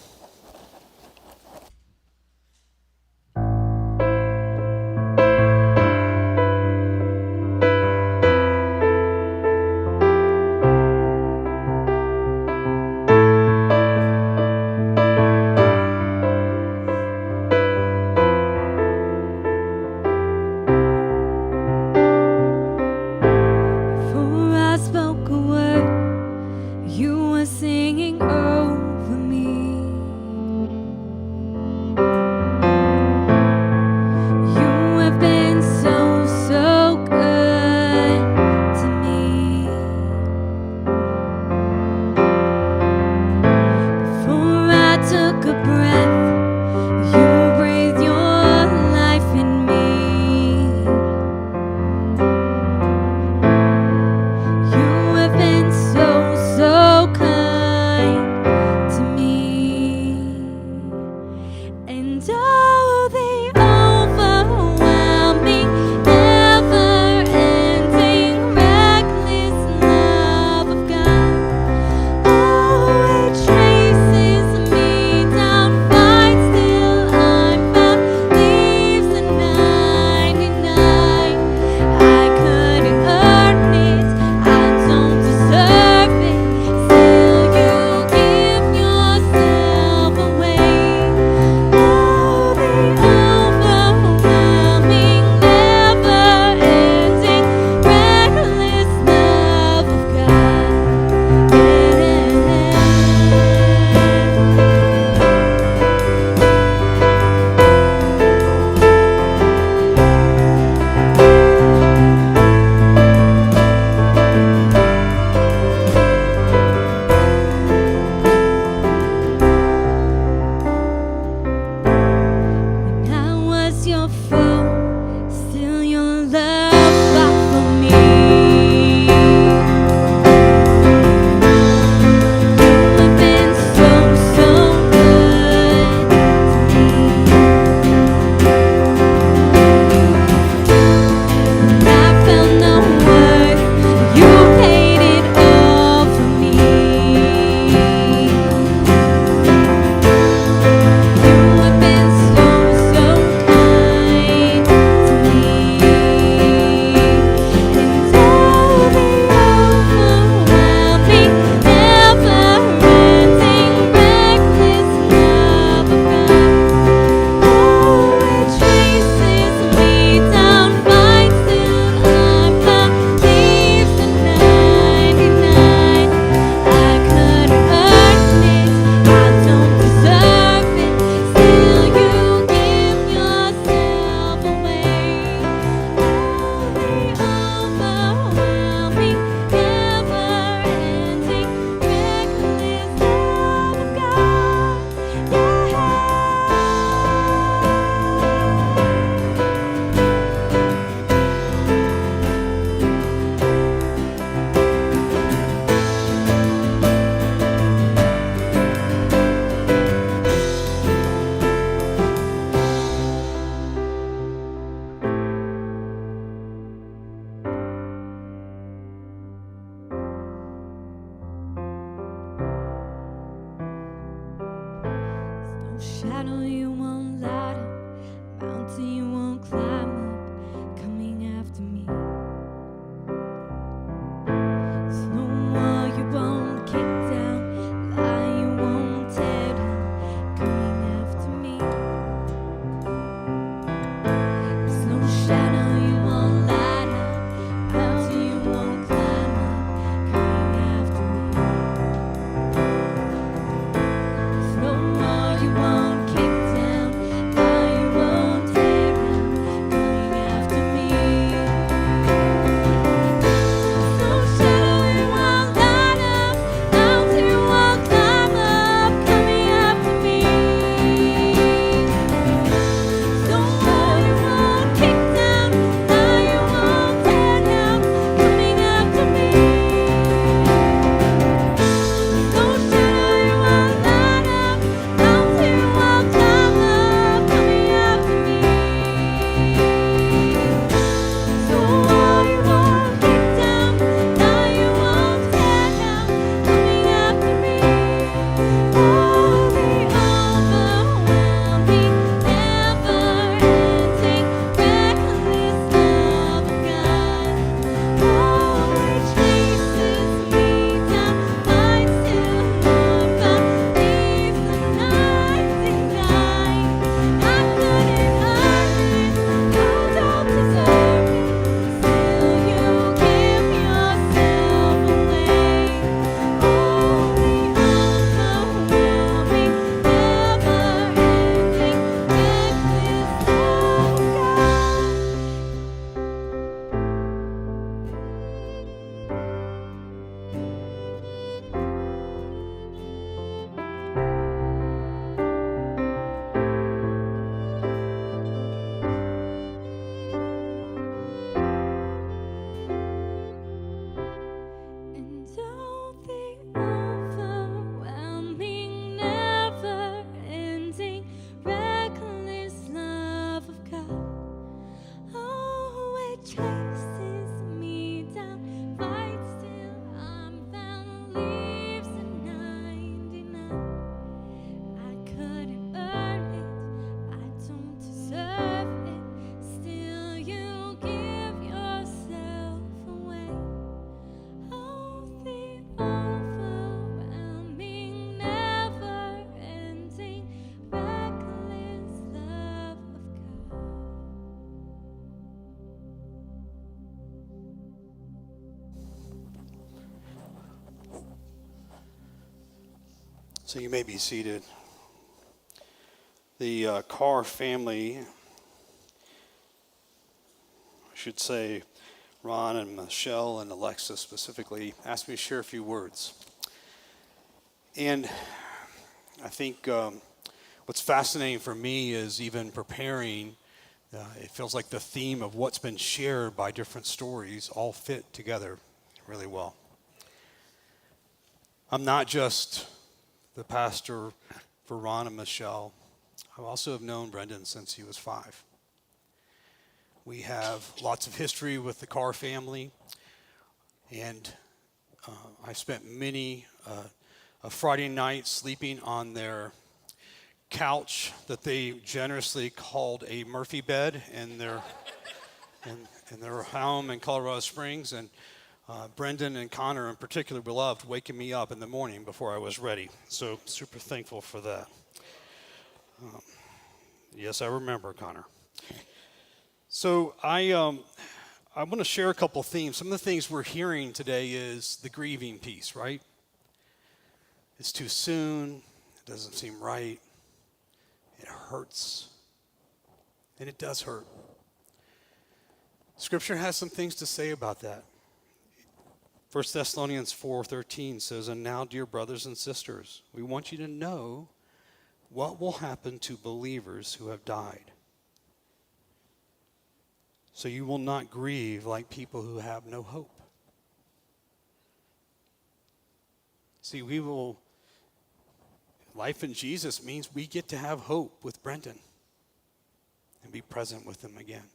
Before I spoke a word, you were singing over me. shadow you won't light up, mountain you won't climb up, coming after me. Snow wall you won't kick down, lie you won't tear down, coming after me. Snow shadow you won't light up, mountain you won't climb up, coming after me. Snow wall you won't kick down, lie you won't tear down, coming after me. Snow shadow you won't light up, mountain you won't climb up, coming after me. Snow wall you won't kick down, lie you won't tear down, coming after me. Snow shadow you won't light up, mountain you won't climb up, coming after me. Snow wall you won't kick down, lie you won't tear down, coming after me. Oh, the overwhelming, never-ending, reckless love of God. Oh, it chases me down, fights till more, but leaves the 99. I couldn't earn it, you don't deserve it, still you give yourself away. Oh, the overwhelming, never-ending, reckless love of God. And oh, the overwhelming, never-ending, reckless love of God. Oh, it chases me down, fights till I'm found, leaves the 99. I couldn't earn it, I don't deserve it, still you give yourself away. Oh, the overwhelming, never-ending, reckless love of God. So you may be seated. The Carr family, I should say Ron and Michelle and Alexa specifically, asked me to share a few words. And I think what's fascinating for me is even preparing, it feels like the theme of what's been shared by different stories all fit together really well. I'm not just the pastor for Ron and Michelle. I also have known Brendan since he was 5. We have lots of history with the Carr family, and I spent many a Friday night sleeping on their couch that they generously called a Murphy bed in their home in Colorado Springs, and Brendan and Connor in particular loved waking me up in the morning before I was ready. So super thankful for that. Yes, I remember, Connor. So I want to share a couple themes. Some of the things we're hearing today is the grieving piece, right? It's too soon. It doesn't seem right. It hurts. And it does hurt. Scripture has some things to say about that. 1 Thessalonians 4:13 says, "And now, dear brothers and sisters, we want you to know what will happen to believers who have died. So you will not grieve like people who have no hope." See, life in Jesus means we get to have hope with Brendan and be present with him again.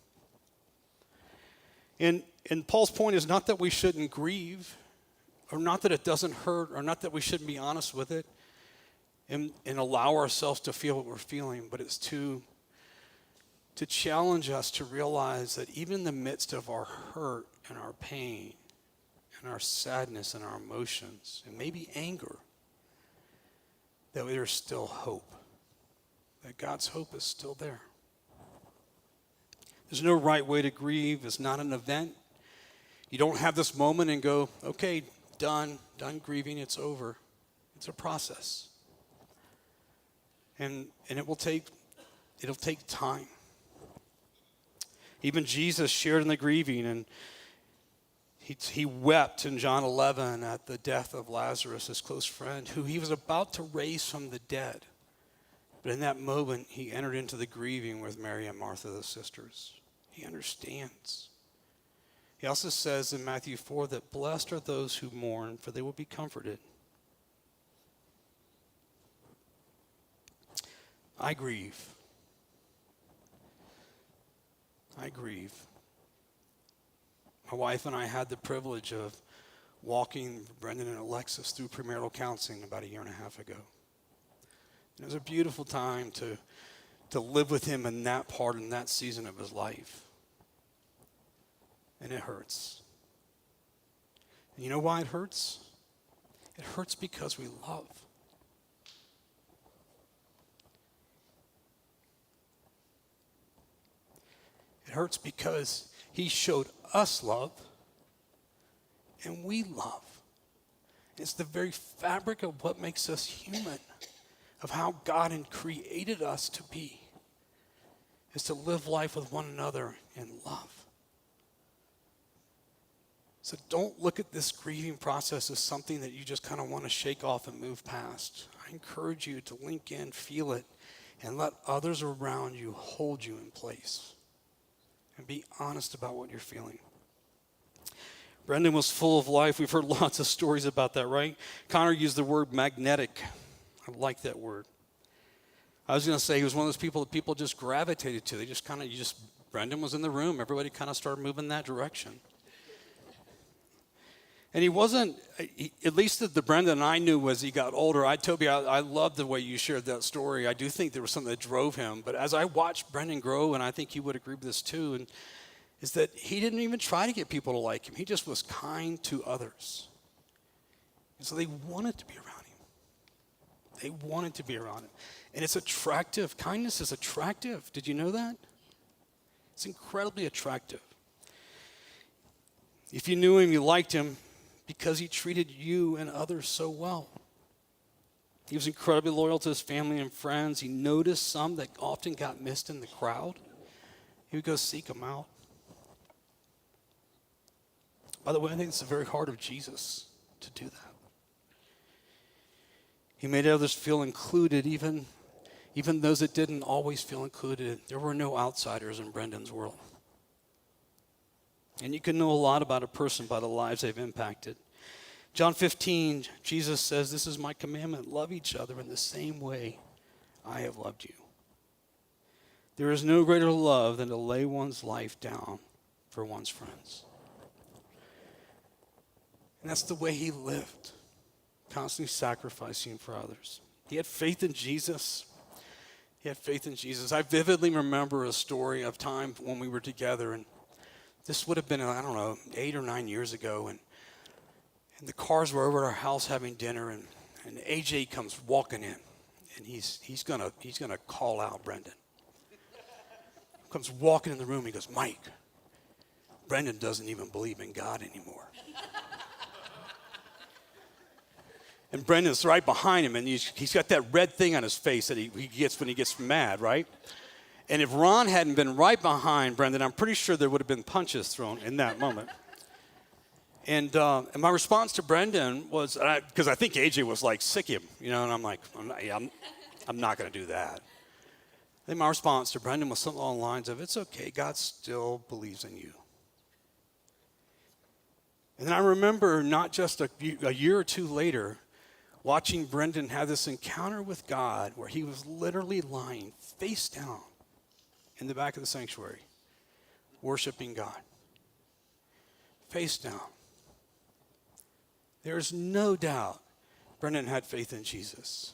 And Paul's point is not that we shouldn't grieve, or not that it doesn't hurt, or not that we shouldn't be honest with it. and allow ourselves to feel what we're feeling, but it's to challenge us to realize that even in the midst of our hurt and our pain and our sadness and our emotions and maybe anger, that there's still hope, that God's hope is still there. There's no right way to grieve. It's not an event. You don't have this moment and go, okay, done grieving, it's over. It's a process. And it'll take time. Even Jesus shared in the grieving, and he wept in John 11 at the death of Lazarus, his close friend, who he was about to raise from the dead. But in that moment, he entered into the grieving with Mary and Martha, the sisters. He understands. He also says in Matthew 4 that blessed are those who mourn, for they will be comforted. I grieve. My wife and I had the privilege of walking Brendan and Alexis through premarital counseling about 1.5 years ago. And it was a beautiful time to live with him in that part, in that season of his life. And it hurts. And you know why it hurts? It hurts because we love. It hurts because he showed us love, and we love. It's the very fabric of what makes us human, of how God had created us to be, is to live life with one another in love. So don't look at this grieving process as something that you just kind of want to shake off and move past. I encourage you to link in, feel it, and let others around you hold you in place. And be honest about what you're feeling. Brendan was full of life. We've heard lots of stories about that, right? Connor used the word magnetic. I like that word. I was going to say he was one of those people that people just gravitated to. They just Brendan was in the room. Everybody kind of started moving that direction. And he wasn't, at least the Brendan I knew as he got older. Toby, I love the way you shared that story. I do think there was something that drove him. But as I watched Brendan grow, and I think you would agree with this too, and is that he didn't even try to get people to like him. He just was kind to others. And so they wanted to be around him. They wanted to be around him. And it's attractive. Kindness is attractive. Did you know that? It's incredibly attractive. If you knew him, you liked him, because he treated you and others so well. He was incredibly loyal to his family and friends. He noticed some that often got missed in the crowd. He would go seek them out. By the way, I think it's the very heart of Jesus to do that. He made others feel included, even those that didn't always feel included. There were no outsiders in Brendan's world. And you can know a lot about a person by the lives they've impacted. John 15, Jesus says, "This is my commandment, love each other in the same way I have loved you." There is no greater love than to lay one's life down for one's friends. And that's the way he lived, constantly sacrificing for others. He had faith in Jesus. I vividly remember a story of time when we were together, and this would have been, 8 or 9 years ago, and the cars were over at our house having dinner, and AJ comes walking in, and he's gonna call out Brendan. Comes walking in the room, he goes, "Mike, Brendan doesn't even believe in God anymore." And Brendan's right behind him, and he's got that red thing on his face that he gets when he gets mad, right? And if Ron hadn't been right behind Brendan, I'm pretty sure there would have been punches thrown in that moment. And my response to Brendan was, because I think AJ was like, sick him, and I'm like, I'm not going to do that. I think my response to Brendan was something along the lines of, "It's okay, God still believes in you." And then I remember not just a year or two later, watching Brendan have this encounter with God where he was literally lying face down in the back of the sanctuary, worshiping God. Face down. There's no doubt Brendan had faith in Jesus.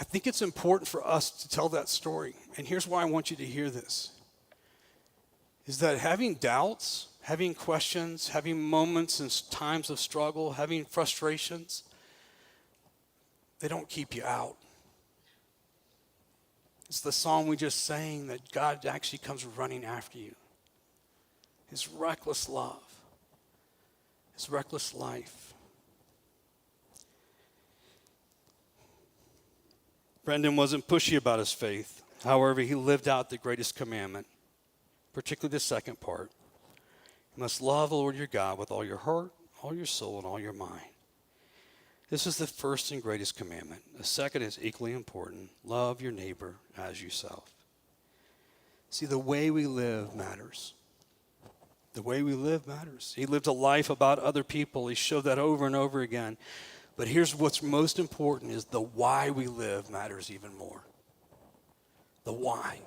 I think it's important for us to tell that story. And here's why I want you to hear this. Is that having doubts, having questions, having moments and times of struggle, having frustrations, they don't keep you out. It's the song we just sang that God actually comes running after you. His reckless love, his reckless life. Brendan wasn't pushy about his faith. However, he lived out the greatest commandment, particularly the second part. You must love the Lord your God with all your heart, all your soul, and all your mind. This is the first and greatest commandment. The second is equally important. Love your neighbor as yourself. See, the way we live matters. The way we live matters. He lived a life about other people. He showed that over and over again. But here's what's most important is the why we live matters even more. The why.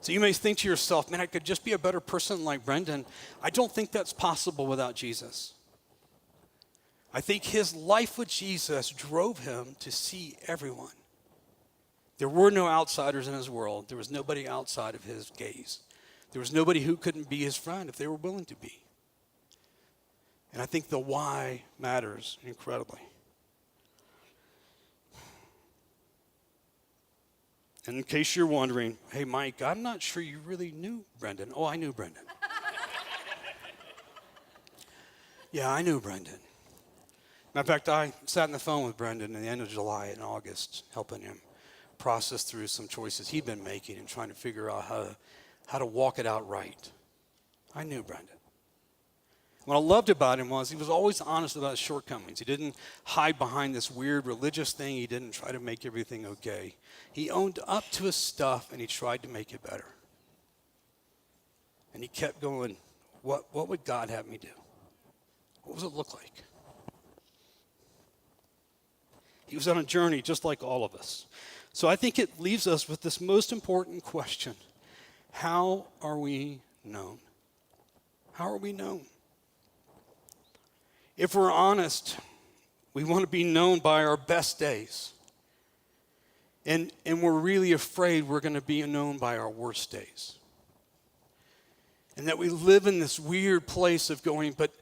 So you may think to yourself, man, I could just be a better person like Brendan. I don't think that's possible without Jesus. I think his life with Jesus drove him to see everyone. There were no outsiders in his world. There was nobody outside of his gaze. There was nobody who couldn't be his friend if they were willing to be. And I think the why matters incredibly. And in case you're wondering, hey, Mike, I'm not sure you really knew Brendan. Oh, I knew Brendan. Yeah, I knew Brendan. Matter of fact, I sat on the phone with Brendan at the end of July and August, helping him process through some choices he'd been making and trying to figure out how to walk it out right. I knew Brendan. What I loved about him was he was always honest about his shortcomings. He didn't hide behind this weird religious thing. He didn't try to make everything okay. He owned up to his stuff, and he tried to make it better. And he kept going, what would God have me do? What does it look like? He was on a journey just like all of us. So I think it leaves us with this most important question. How are we known? How are we known? If we're honest, we want to be known by our best days. And we're really afraid we're going to be known by our worst days. And that we live in this weird place of going, but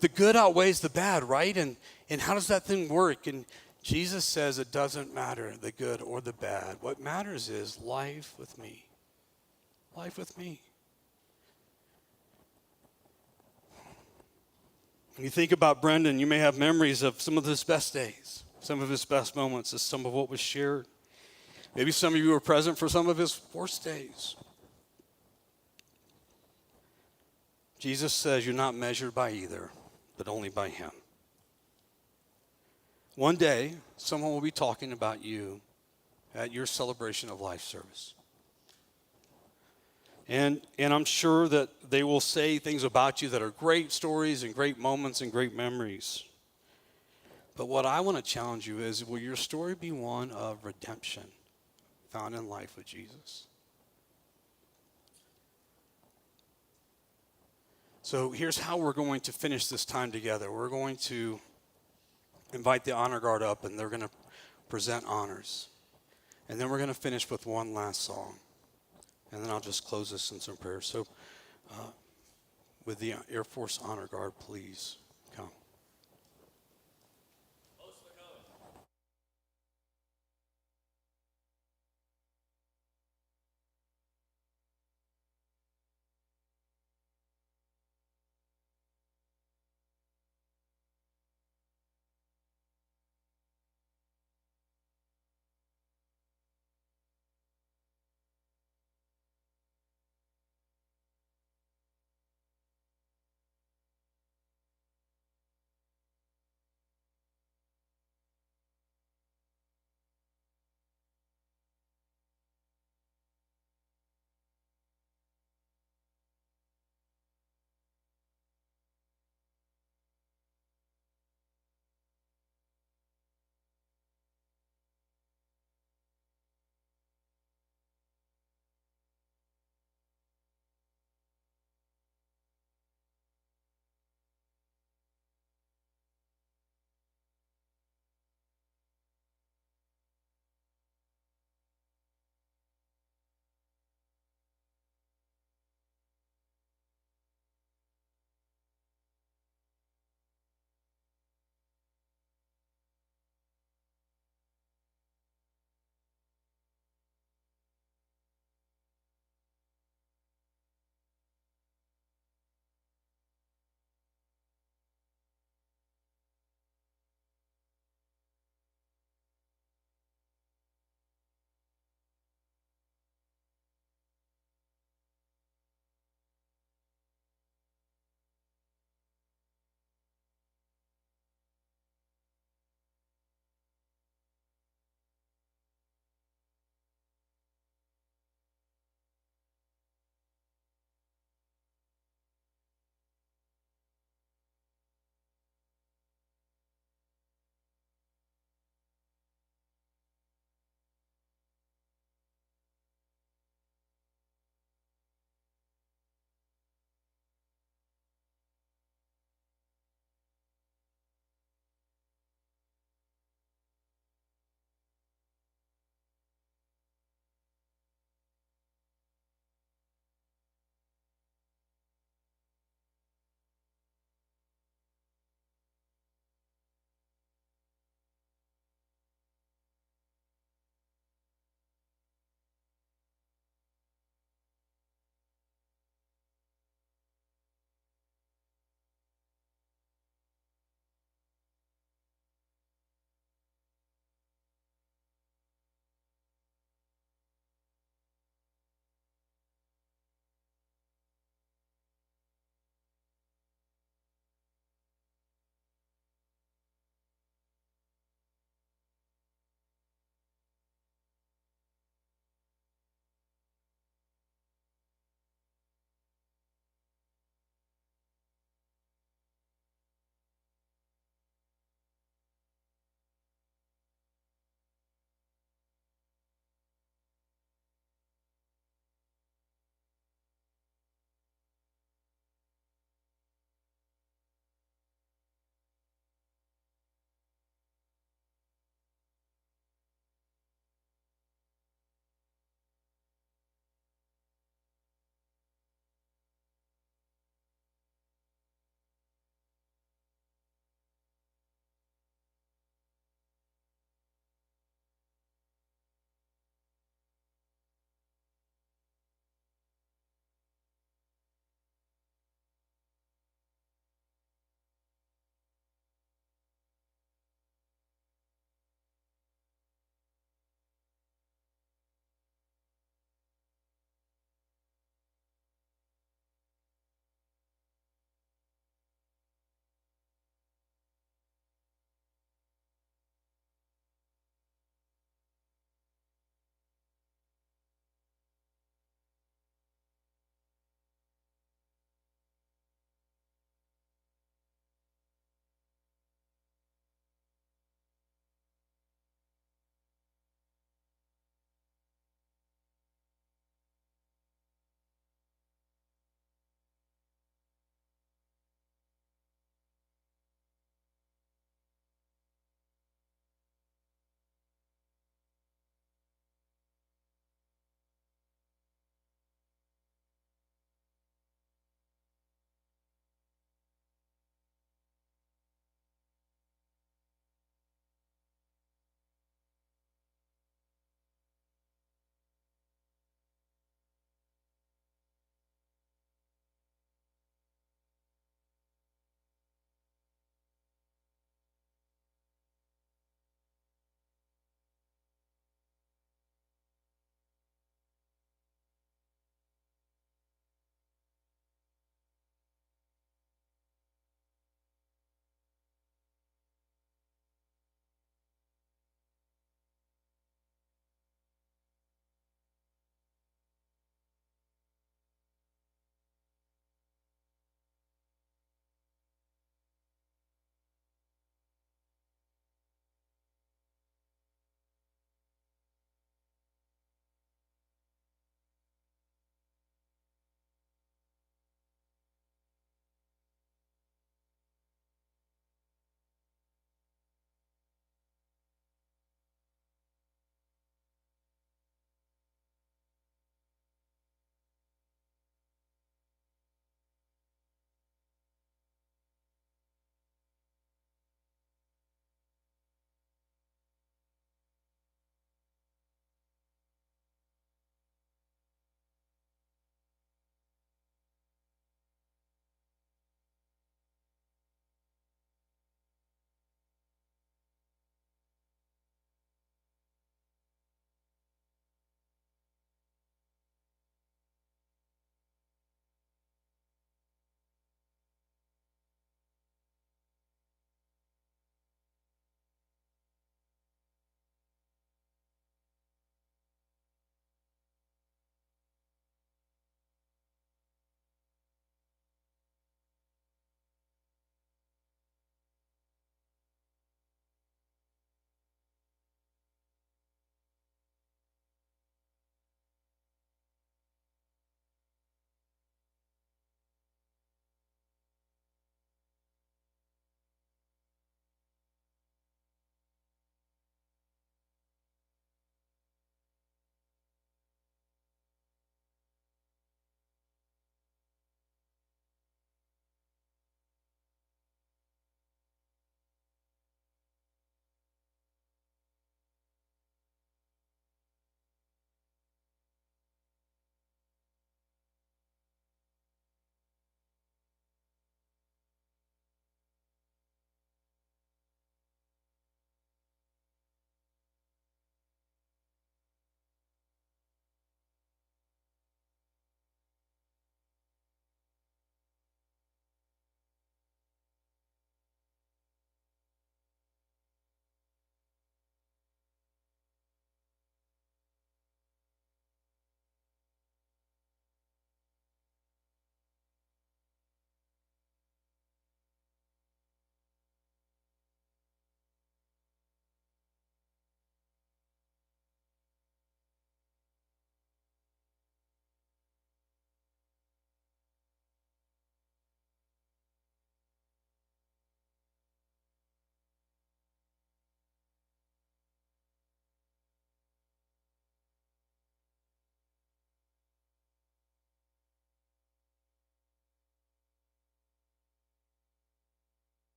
the good outweighs the bad, right? And how does that thing work? And Jesus says it doesn't matter, the good or the bad. What matters is life with me. Life with me. When you think about Brendan, you may have memories of some of his best days, some of his best moments, as some of what was shared. Maybe some of you were present for some of his worst days. Jesus says you're not measured by either, but only by him. One day, someone will be talking about you at your celebration of life service. And I'm sure that they will say things about you that are great stories and great moments and great memories. But what I want to challenge you is, will your story be one of redemption found in life with Jesus? So here's how we're going to finish this time together. We're going to invite the honor guard up, and they're going to present honors. And then we're going to finish with one last song. And then I'll just close this in some prayer. So with the Air Force Honor Guard, please come.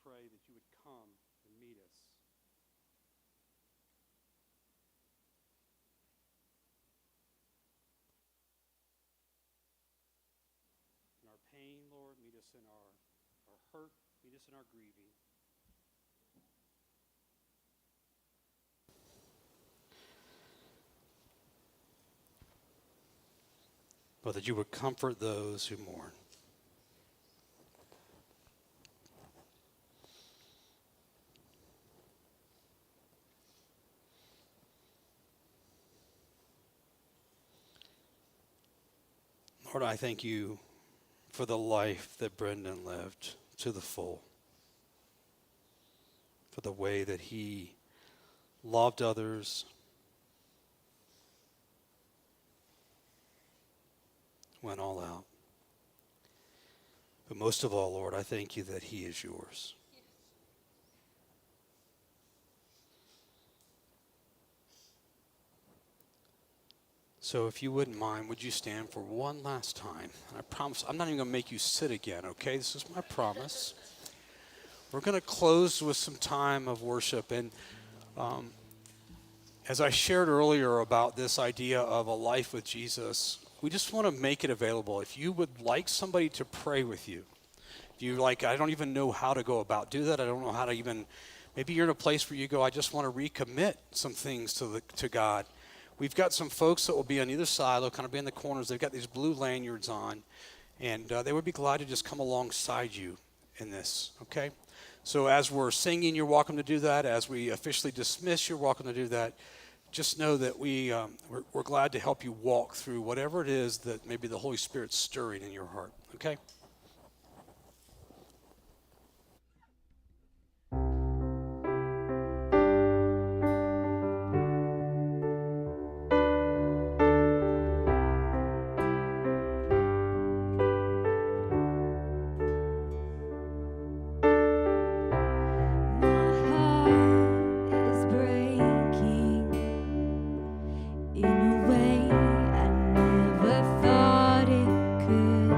pray that you would come and meet us. In our pain, Lord, meet us in our hurt, meet us in our grieving. Lord, that you would comfort those who mourn. Lord, I thank you for the life that Brendan lived to the full, for the way that he loved others, went all out. But most of all, Lord, I thank you that he is yours. So if you wouldn't mind, would you stand for one last time? And I promise, I'm not even going to make you sit again, okay? This is my promise. We're going to close with some time of worship. And as I shared earlier about this idea of a life with Jesus, we just want to make it available. If you would like somebody to pray with you, if you like, I don't even know how to go about do that. I don't know how to even, maybe you're in a place where you go, I just want to recommit some things to God. We've got some folks that will be on either side. They'll kind of be in the corners. They've got these blue lanyards on, and they would be glad to just come alongside you in this, okay? So as we're singing, you're welcome to do that. As we officially dismiss, you're welcome to do that. Just know that we're glad to help you walk through whatever it is that maybe the Holy Spirit's stirring in your heart, okay? Is breaking in a way I never thought it could.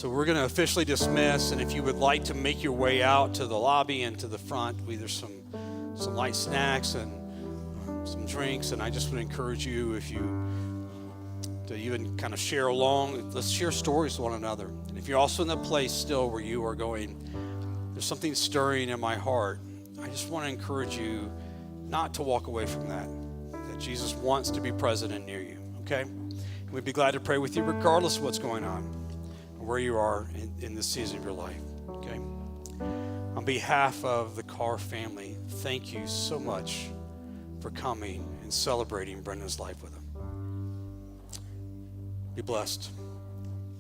So we're going to officially dismiss, and if you would like to make your way out to the lobby and to the front, there's some light snacks and some drinks, and I just would encourage you to even kind of share along. Let's share stories with one another. And if you're also in the place still where you are going, there's something stirring in my heart, I just want to encourage you not to walk away from that Jesus wants to be present and near you, okay? And we'd be glad to pray with you regardless of what's going on, where you are in this season of your life, okay? On behalf of the Carr family, thank you so much for coming and celebrating Brendan's life with him. Be blessed.